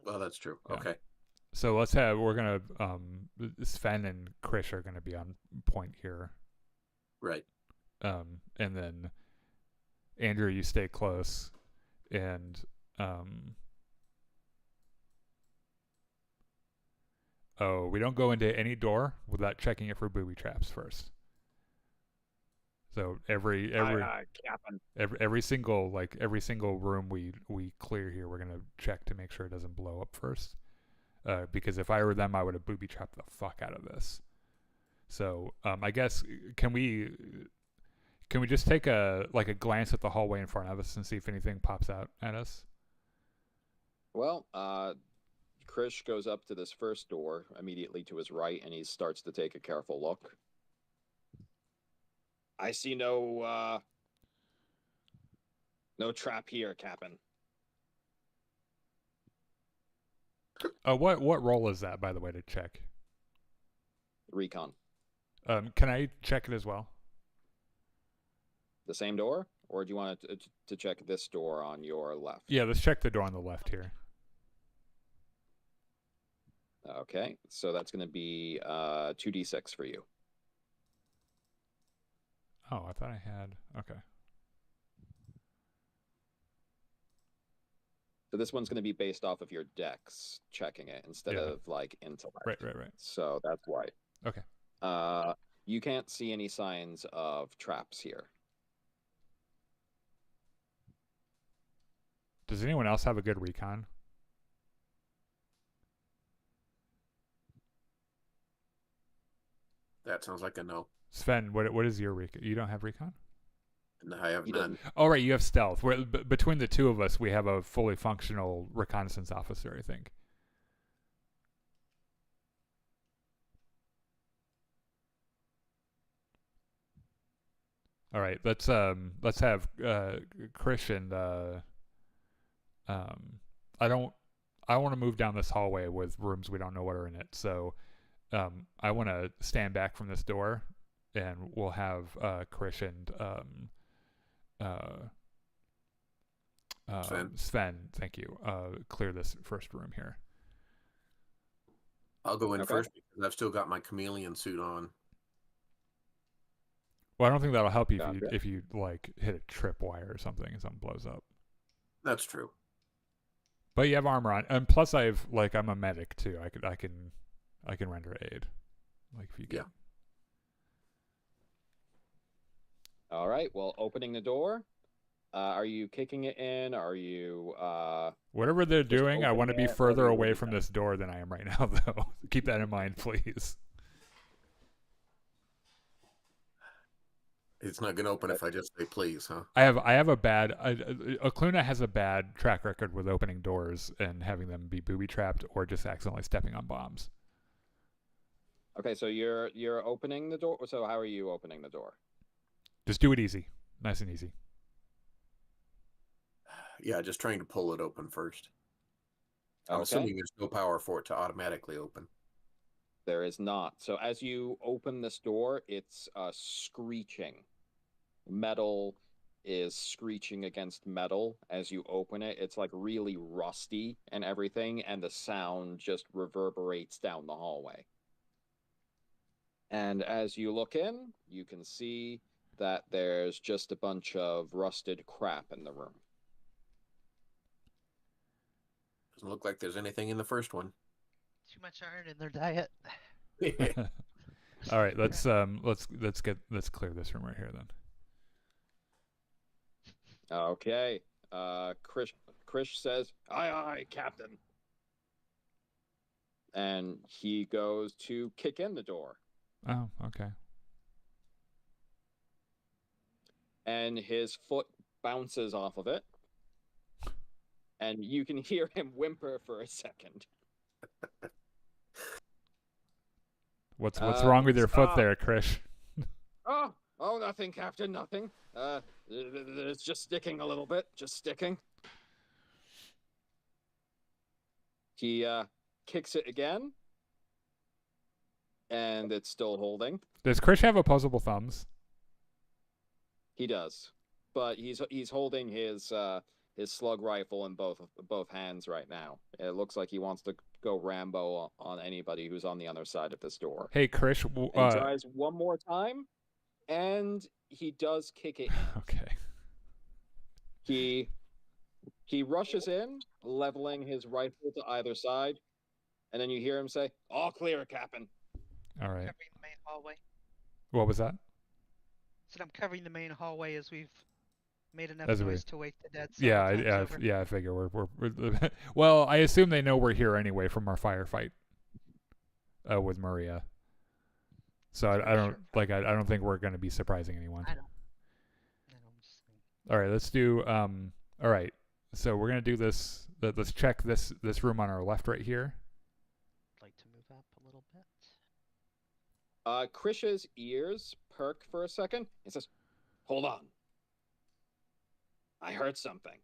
Well, that's true. Yeah. Okay. So we're gonna Sven and Krish are gonna be on point here. Right. And then Andrew, you stay close, and we don't go into any door without checking it for booby traps first. So every single room we clear here, we're gonna check to make sure it doesn't blow up first. Because if I were them, I would have booby trapped the fuck out of this. So I guess can we just take a glance at the hallway in front of us and see if anything pops out at us? Well, Krish goes up to this first door immediately to his right, and he starts to take a careful look. I see no trap here, Captain. What roll is that, by the way, to check? Recon. Can I check it as well? The same door? Or do you want to check this door on your left? Yeah, let's check the door on the left here. Okay, so that's going to be 2d6 for you. Oh, I thought I had... Okay. So this one's going to be based off of your dex checking it instead of like intellect. Right. So that's why. Okay. You can't see any signs of traps here. Does anyone else have a good recon? That sounds like a no. Sven, what is your recon? You don't have recon? No, I have He none. Oh, right, you have stealth. Between the two of us, we have a fully functional reconnaissance officer, I think. All right, let's have Krish and I want to move down this hallway with rooms we don't know what are in it. So I want to stand back from this door, and we'll have Krish and Sven, thank you, clear this first room here. I'll go in first because I've still got my chameleon suit on. Well, I don't think that'll help you if you like hit a tripwire or something and something blows up. That's true. But you have armor on, and plus I'm a medic too. I can render aid, like if you get. Yeah. All right. Well, opening the door. Are you kicking it in? Are you whatever they're doing? I want to be further away from this. this door than I am right now, though. Keep that in mind, please. It's not going to open if I just say please, huh? I have a bad. Okluna has a bad track record with opening doors and having them be booby trapped or just accidentally stepping on bombs. Okay, so you're opening the door. So how are you opening the door? Just do it easy, nice and easy. Yeah, just trying to pull it open first. I'm assuming there's no power for it to automatically open. There is not. So as you open this door, it's screeching. Metal is screeching against metal as you open it. It's like really rusty and everything, and the sound just reverberates down the hallway. And as you look in, you can see that there's just a bunch of rusted crap in the room. Doesn't look like there's anything in the first one. Too much iron in their diet. All right, let's clear this room right here then. Okay. Krish says, "Aye, Captain." And he goes to kick in the door. Oh, okay. And his foot bounces off of it. And you can hear him whimper for a second. What's wrong with your foot there, Krish? Oh, nothing, Captain, nothing. It's just sticking a little bit, just sticking. He kicks it again, and it's still holding. Does Krish have opposable thumbs? He does, but he's holding his slug rifle in both hands right now. It looks like he wants to go Rambo on anybody who's on the other side of this door. Hey, Krish. He tries one more time, and he does kick it. Okay. He rushes in, leveling his rifle to either side, and then you hear him say, "All clear, Captain." All right. Covering the main hallway. What was that? So I'm covering the main hallway as we've made enough As noise to wake the dead. I figure we're well, I assume they know we're here anyway from our firefight with Maria. So I don't think we're going to be surprising anyone. I don't. All right, let's do all right. So we're going to do this. Let's check this room on our left right here. I'd like to move up a little bit. Krish's ears perk for a second. He says, "Hold on. I heard something."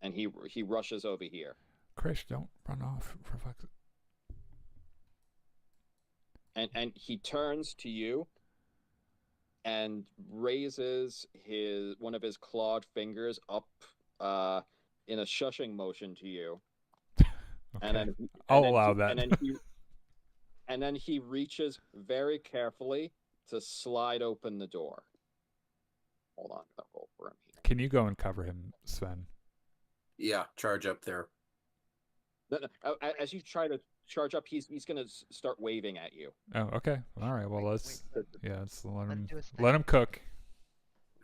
And he rushes over here. Krish, don't run off for fuck's sake. And he turns to you and raises one of his clawed fingers up in a shushing motion to you. Okay. I'll allow that. And then he reaches very carefully to slide open the door. Hold on, I'll roll for him here. Can you go and cover him, Sven? Yeah, charge up there. As you try to charge up, he's going to start waving at you. Oh, okay. All right. Well, Wait, let's wait, let's let let him him do his let thing. him cook.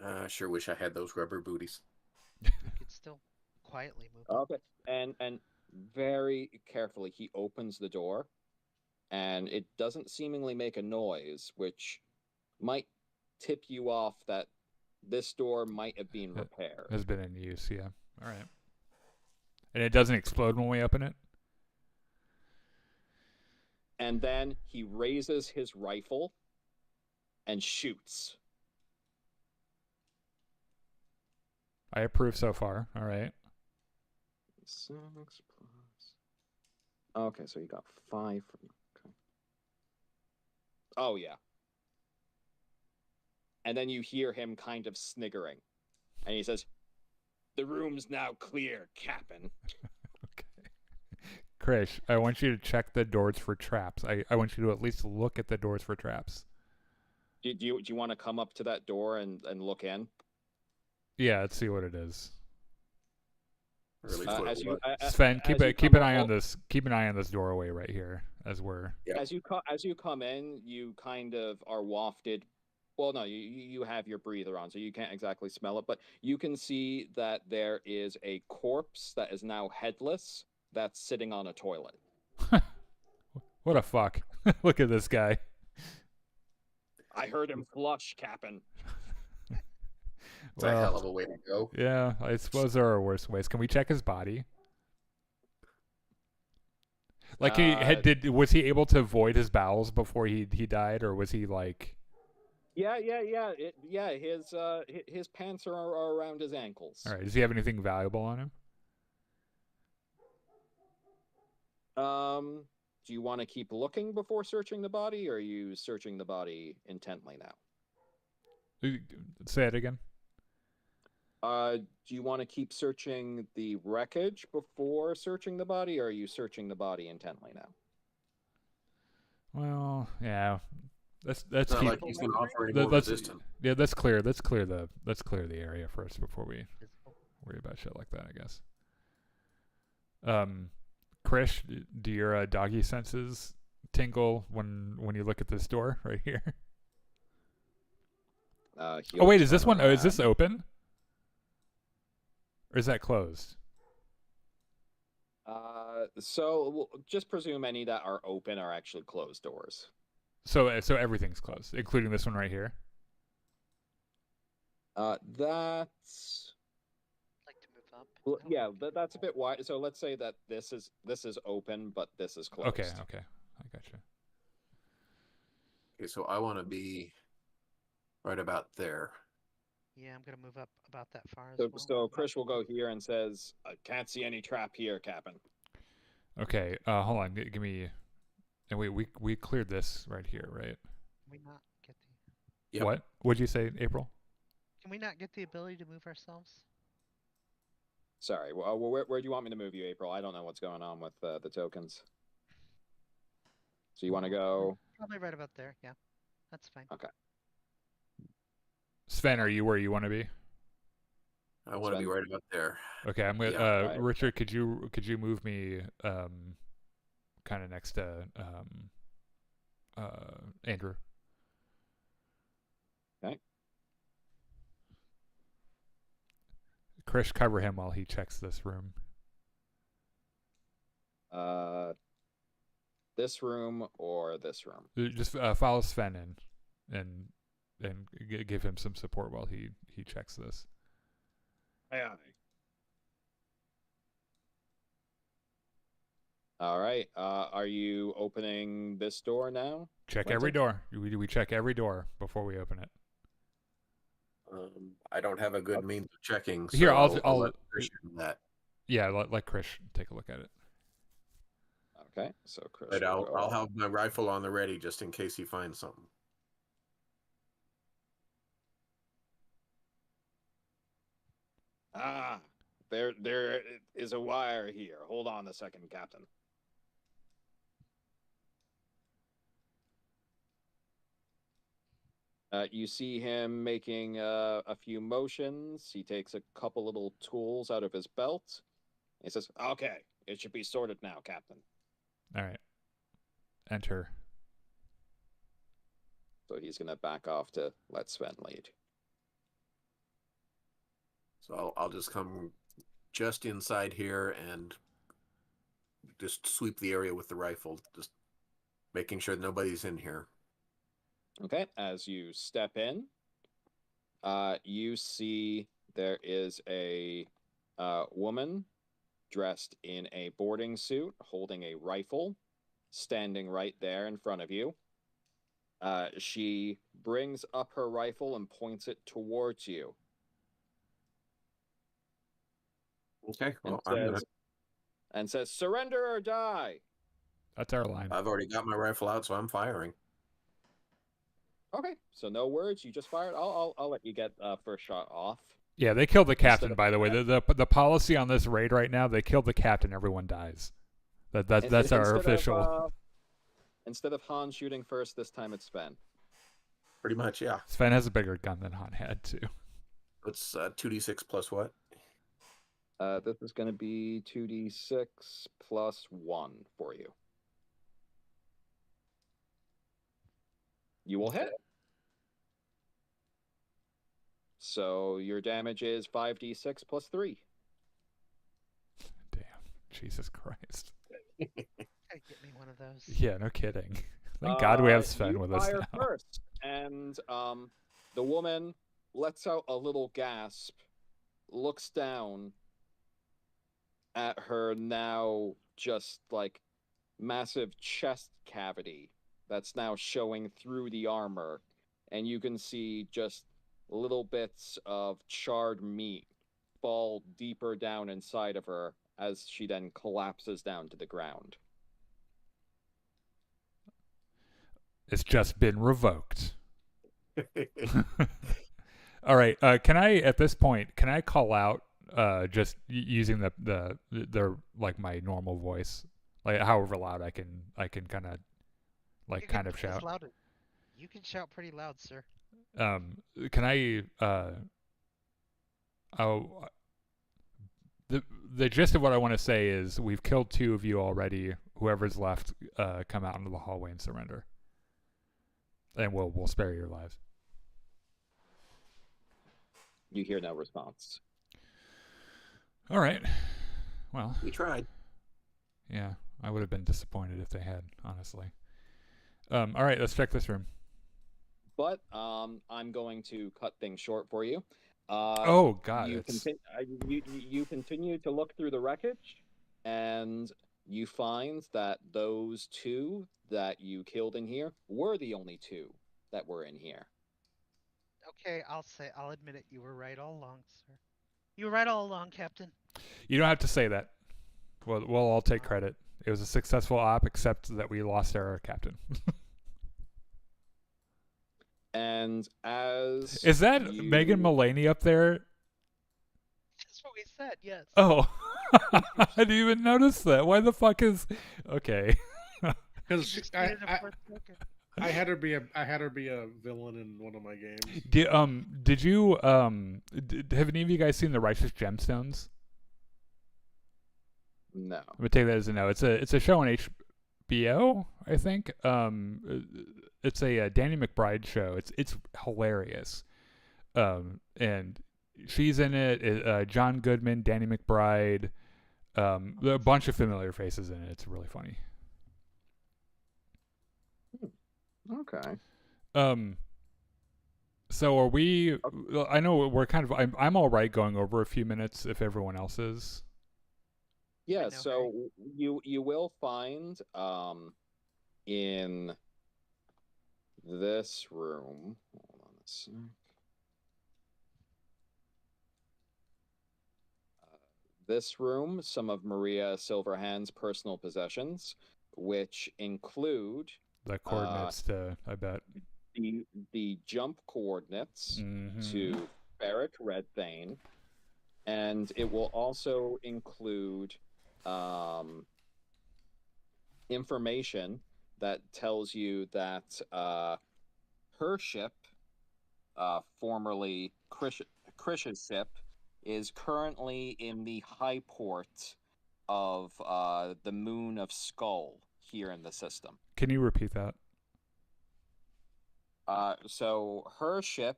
I sure wish I had those rubber booties. You could still quietly move. Okay. And very carefully, he opens the door, and it doesn't seemingly make a noise, which might tip you off that this door might have been repaired. Has been in use. Yeah. All right. And it doesn't explode when we open it. And then he raises his rifle and shoots. I approve so far. All right. 6 plus. Okay, so you got 5 from. Okay. Oh yeah. And then you hear him kind of sniggering, and he says, "The room's now clear, Captain." Okay. Krish, I want you to check the doors for traps. I want you to at least look at the doors for traps. Do you want to come up to that door and look in? Yeah, let's see what it is. Or at least what As it you, was. Sven, keep as you keep come an eye on up- this. Keep an eye on this doorway right here as we're. Yeah. As you come in, you kind of are wafted. Well, no, you have your breather on, so you can't exactly smell it, but you can see that there is a corpse that is now headless that's sitting on a toilet. What a fuck! Look at this guy. I heard him flush, Captain. It's a hell of a way to go. Yeah, I suppose there are worse ways. Can we check his body? Like was he able to void his bowels before he died, or was he like? Yeah. His pants are around his ankles. All right. Does he have anything valuable on him? Do you want to keep looking before searching the body, or are you searching the body intently now? Say it again. Do you want to keep searching the wreckage before searching the body, or are you searching the body intently now? Well, yeah. Let's It's not keep. like he's going to offer any more resistance. Yeah, let's clear the area first before we worry about shit like that, I guess. Krish, do your doggy senses tingle when you look at this door right here? Oh wait, is this one? Oh, is this open? Or is that closed? So we'll just presume any that are open are actually closed doors. So everything's closed, including this one right here. That's Like to move up. well, yeah, that's a bit wide. So let's say that this is open, but this is closed. Okay, I gotcha. Okay, so I want to be right about there. Yeah, I'm gonna move up about that far as So, well. so Krish will go here and says, "I can't see any trap here, Captain." Okay, hold on, give me. And we cleared this right here, right? Can we not get the? Yep. What? What'd you say, April? Can we not get the ability to move ourselves? Sorry. Well, where do you want me to move you, April? I don't know what's going on with the tokens. So you want to go? Probably right about there. Yeah, that's fine. Okay. Sven, are you where you want to be? I want to be right about there. Okay, I'm gonna. Yeah, right. Richard, could you move me kind of next to Andrew? Okay. Krish, cover him while he checks this room. This room or this room? Just follow Sven in and give him some support while he checks this. Aye. All right. Are you opening this door now? Check When's every it? door. We check every door before we open it. I don't have a good means of checking. So Here, I'll let Krish do that. yeah, let Krish take a look at it. Okay. So Krish. But will go I'll up. have my rifle on the ready just in case he finds something. Ah, there is a wire here. Hold on a second, Captain. You see him making a few motions. He takes a couple little tools out of his belt, He says, "Okay, it should be sorted now, Captain." All right. Enter. So he's gonna back off to let Sven lead. So I'll just come just inside here and just sweep the area with the rifle, just making sure nobody's in here. Okay, as you step in, you see there is a woman dressed in a boarding suit, holding a rifle, standing right there in front of you. She brings up her rifle and points it towards you. Okay, well, and says, "Surrender or die." That's our line. I've already got my rifle out, so I'm firing. Okay, so no words. You just fired. I'll let you get first shot off. Yeah, they killed the captain. of By the way, the policy on this raid right now, they killed the captain. Everyone dies. That's our official. Instead of Han shooting first, this time it's Sven. Pretty much, yeah. Sven has a bigger gun than Han had too. It's 2d6 plus what? This is going to be 2d6 plus 1 for you. You will hit. So your damage is 5d6 plus 3. Damn. Jesus Christ. Gotta get me one of those. Yeah, no kidding. Thank God we have Sven with us now. now. First, and the woman lets out a little gasp, looks down at her now just like massive chest cavity that's now showing through the armor, and you can see just little bits of charred meat fall deeper down inside of her as she then collapses down to the ground. It's just been revoked. All right. Can I at this point? Can I call out just using the like my normal voice, like however loud I can kind of like kind of shout. You can shout pretty loud, sir. Can I the gist of what I want to say is we've killed 2 of you already. Whoever's left, come out into the hallway and surrender, and we'll spare your lives. You hear no response. All right. Well, we tried. Yeah, I would have been disappointed if they had, honestly. All right, let's check this room. But I'm going to cut things short for you. Oh God! You continue to look through the wreckage, and you find that those 2 that you killed in here were the only 2 that were in here. Okay, I'll admit it. You were right all along, sir. You were right all along, Captain. You don't have to say that. We'll all take credit. It was a successful op, except that we lost our captain. And as is that Megan Mulaney up there? That's what we said. Yes. Oh, I didn't even notice that. Why the fuck is? Okay. Because I had her be a villain in one of my games. Did you have any of you guys seen the Righteous Gemstones? No. I'm gonna take that as a no. It's a show on HBO, I think. It's a Danny McBride show. It's hilarious. And she's in it. John Goodman, Danny McBride, a bunch of familiar faces in it. It's really funny. Okay. So are we? I know we're kind of. I'm all right going over a few minutes if everyone else is. Yeah. So you will find in this room. Hold on a sec. This room, some of Maria Silverhand's personal possessions, which include the coordinates to, I bet, the jump coordinates to Barrack Redthane, and it will also include information that tells you that her ship, formerly Krish's ship, is currently in the high port of the moon of Skull here in the system. Can you repeat that? So her ship,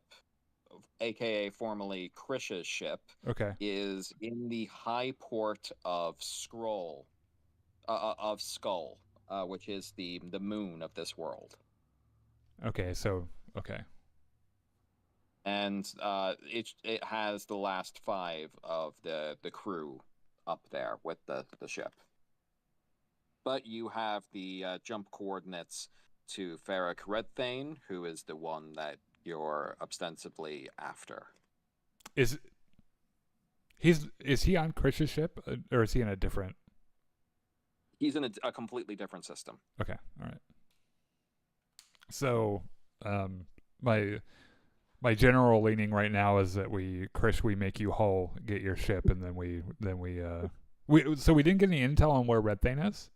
aka formerly Krish's ship, Okay. is in the high port of Skull, which is the moon of this world. Okay. So okay. And it has the last 5 of the crew up there with the ship. But you have the jump coordinates to Ferric Redthane, who is the one that you're ostensibly after. Is he on Krish's ship, or is he in a different? He's in a completely different system. Okay. All right. So, my general leaning right now is that Krish, we make you whole, get your ship, and then we so we didn't get any intel on where Redthane is.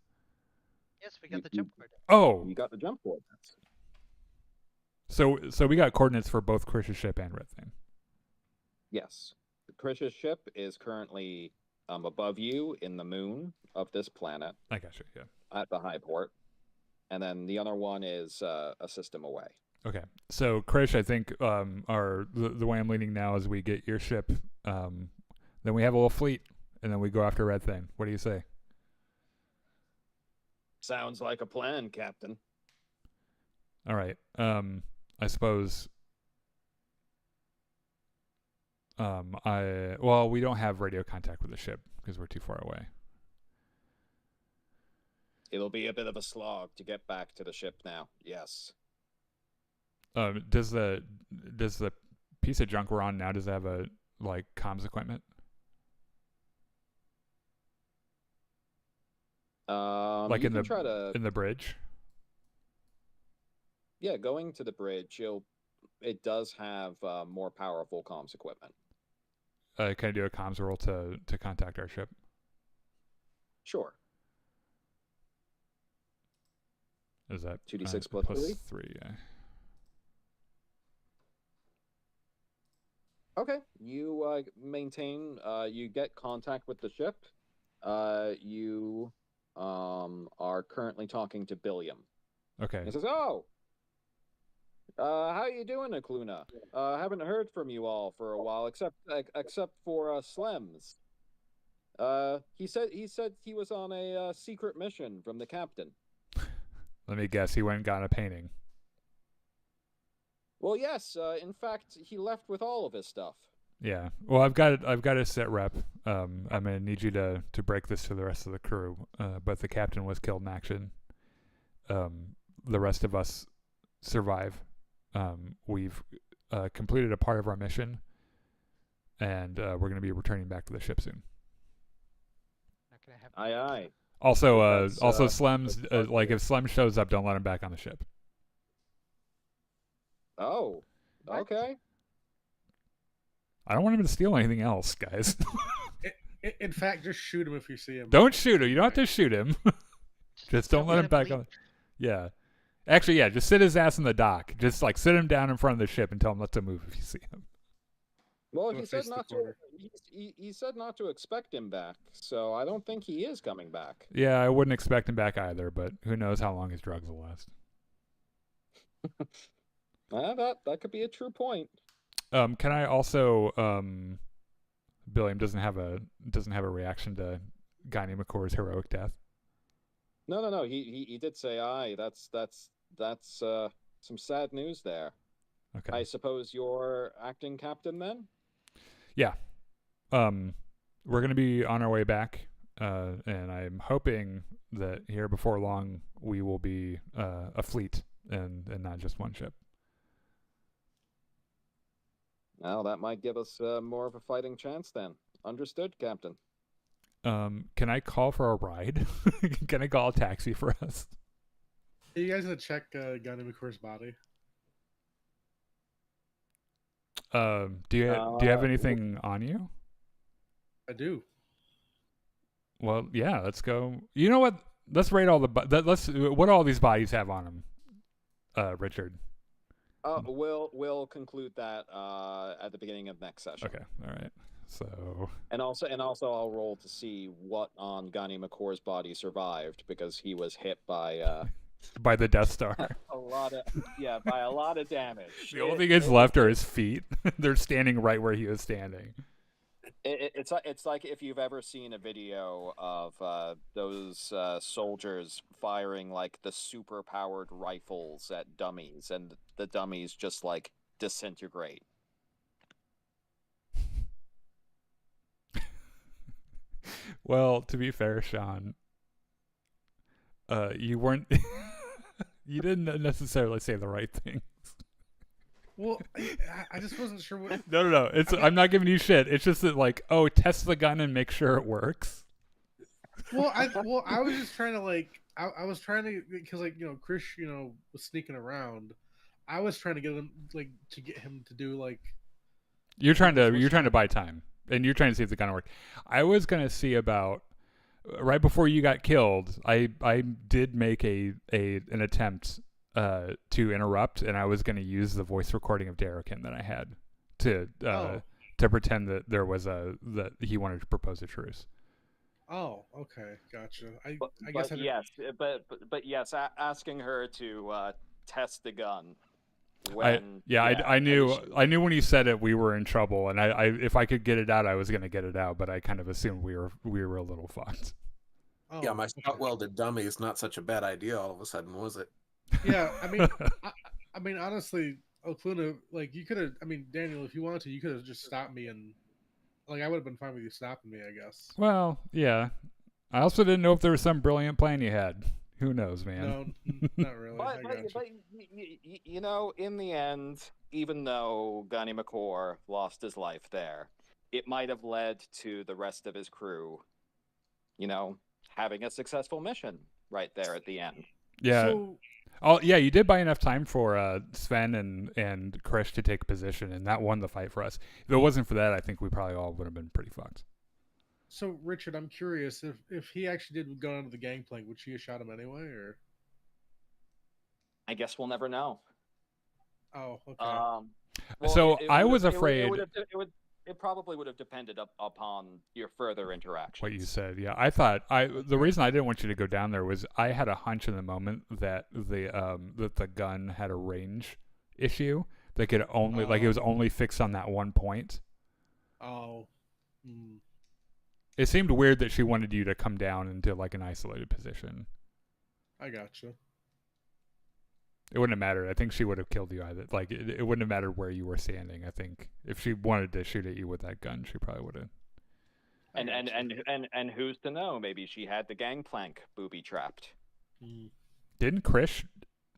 Yes, we got the jump coordinates. Oh, You got the jump coordinates. so we got coordinates for both Krish's ship and Redthane. Yes. Krish's ship is currently above you in the moon of this planet I got you. Yeah. at the high port. And then the other one is a system away. Okay. So Krish, I think the way I'm leaning now is we get your ship, then we have a little fleet, and then we go after Redthane. What do you say? Sounds like a plan, Captain. All right. I suppose. We don't have radio contact with the ship because we're too far away. It'll be a bit of a slog to get back to the ship now. Yes. Does the piece of junk we're on now, does it have a comms equipment? You can try to in the bridge? Yeah, going to the bridge, it does have more powerful comms equipment. Can I do a comms roll to contact our ship? Sure. Is that 2d6 plus 3? 3, yeah. Okay, you maintain, you get contact with the ship. You are currently talking to Billiam. Okay. He says, "Oh, how you doing, Akluna? Haven't heard from you all for a while, except for Slems. He said he was on a secret mission from the captain." Let me guess, he went and got a painting. Well, yes. In fact, he left with all of his stuff. Yeah. Well, I've got a set rep. I'm gonna need you to break this to the rest of the crew. But the captain was killed in action. The rest of us survive. We've completed a part of our mission, and we're gonna be returning back to the ship soon. Not gonna happen. Aye, aye. Also, That's, Slem's if Slem shows up, don't let him back on the ship. Oh, What? okay. I don't want him to steal anything else, guys. In fact, just shoot him if you see him. Don't shoot him. You don't have to shoot him. Just don't let him back on. Yeah. Actually, yeah, just sit his ass in the dock. Just sit him down in front of the ship and tell him not to move if you see him. Well, Go he said face the not to. corner. He said not to expect him back, so I don't think he is coming back. Yeah, I wouldn't expect him back either, but who knows how long his drugs will last. That could be a true point. Can I also Billiam doesn't have a reaction to Guinea McCore's heroic death. No. He did say aye. That's some sad news there. Okay. I suppose you're acting captain then? Yeah. We're gonna be on our way back, and I'm hoping that here before long we will be a fleet and not just one ship. Well, that might give us more of a fighting chance then. Understood, Captain. Can I call for a ride? Can I call a taxi for us? Are you guys gonna check Gundam McCore's body? Do you have anything on you? I do. Well, yeah. Let's go. You know what? Let's rate all the. What all these bodies have on them, Richard. We'll conclude that at the beginning of next session. Okay, all right. So And also I'll roll to see what on Gani McCore's body survived, because he was hit by by the Death Star. by a lot of damage. The only thing that's left are his feet. They're standing right where he was standing. It's like if you've ever seen a video of those soldiers firing like the super powered rifles at dummies, and the dummies just like disintegrate. Well, to be fair, Sean, you weren't. You didn't necessarily say the right thing. Well, I just wasn't sure what. No. I'm not giving you shit. It's just that, like, test the gun and make sure it works. Well, I was just trying to I was trying to, because Chris was sneaking around. I was trying to get him to do like. You're trying to buy time, and you're trying to see if the gun worked. I was gonna see about right before you got killed. I did make an attempt to interrupt, and I was going to use the voice recording of Darrican that I had to pretend that there was that he wanted to propose a truce. Oh, okay, gotcha. Yes, asking her to test the gun. I knew when you said it we were in trouble, and I if I could get it out I was going to get it out, but I kind of assumed we were a little fucked. Oh, yeah, my spot welded dummy is not such a bad idea all of a sudden, was it? Yeah, I mean, honestly, Okluna, you could have. I mean, Daniel, if you wanted to, you could have just stopped me, and I would have been fine with you stopping me, I guess. Well, yeah. I also didn't know if there was some brilliant plan you had. Who knows, man? No, not really. But in the end, even though Gani McCore lost his life there, it might have led to the rest of his crew, having a successful mission right there at the end. Yeah. So, yeah, you did buy enough time for Sven and Krish to take a position, and that won the fight for us. If it wasn't for that, I think we probably all would have been pretty fucked. So, Richard, I'm curious, if he actually did go onto the gangplank, would she have shot him anyway, or? I guess we'll never know. Oh, okay. So I was afraid. It probably would have depended upon your further interactions. What you said, yeah. I thought the reason I didn't want you to go down there was I had a hunch in the moment that the gun had a range issue that could only it was only fixed on that one point. Oh. It seemed weird that she wanted you to come down into an isolated position. I gotcha. It wouldn't have mattered. I think she would have killed you either. It wouldn't have mattered where you were standing. I think if she wanted to shoot at you with that gun, she probably would have. And who's to know? Maybe she had the gangplank booby trapped. Didn't Krish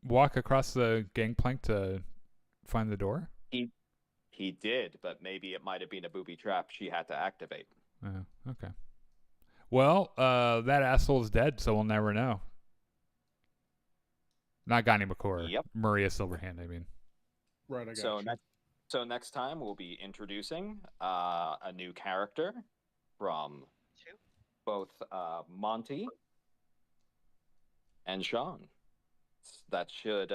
walk across the gangplank to find the door? He did, but maybe it might have been a booby trap she had to activate. Oh, okay. Well, that asshole's dead, so we'll never know. Not Gani McCore. Yep. Maria Silverhand, I mean. Right, I got you. So next time we'll be introducing a new character from both Monty and Sean. That should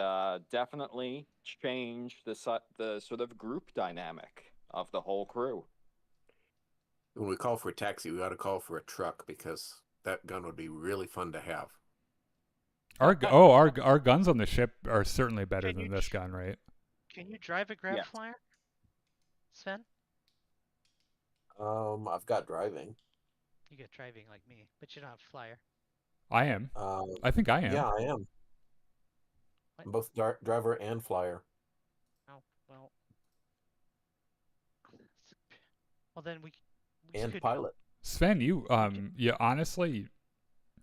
definitely change the sort of group dynamic of the whole crew. When we call for a taxi, we ought to call for a truck, because that gun would be really fun to have. Our guns on the ship are certainly better than this gun, right? Can you drive a grab flyer, Sven? I've got driving. You get driving like me, but you don't have flyer. I am. I think I am. Yeah, I am. What? I'm both driver and flyer. Oh, well. Well, then we And could pilot. Sven, you honestly,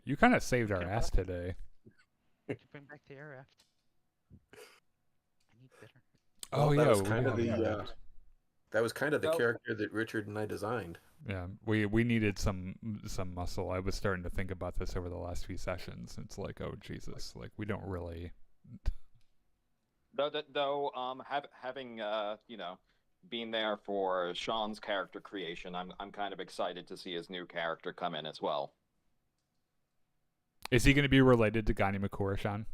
you kind of saved our ass today. bring back the air raft. I need bitter. Oh, Well, yeah. That was kind of the character that Richard and I designed. Yeah, we needed some muscle. I was starting to think about this over the last few sessions. It's like, oh Jesus, we don't really. Though, having been there for Sean's character creation, I'm kind of excited to see his new character come in as well. Is he going to be related to Gani McCore, Sean?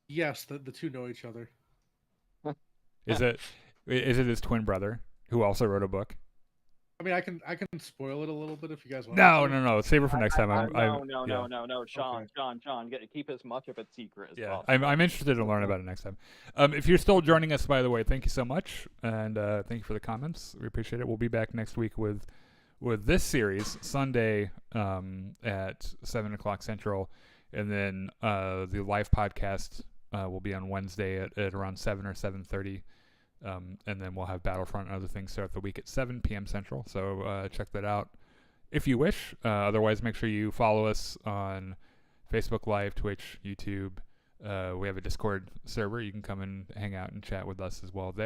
Yes, the two know each other. Is it his twin brother who also wrote a book? I mean, I can spoil it a little bit if you guys want. No. Save it for next time. No, Sean, keep as much of a secret as possible. I'm interested in learning about it next time. If you're still joining us, by the way, thank you so much, and thank you for the comments. We appreciate it. We'll be back next week with this series Sunday at 7:00 Central, and then the live podcast will be on Wednesday at around 7 or 7:30. And then we'll have Battlefront and other things throughout the week at 7 p.m. Central. So check that out if you wish. Otherwise, make sure you follow us on Facebook Live, Twitch, YouTube. We have a Discord server. You can come and hang out and chat with us as well there.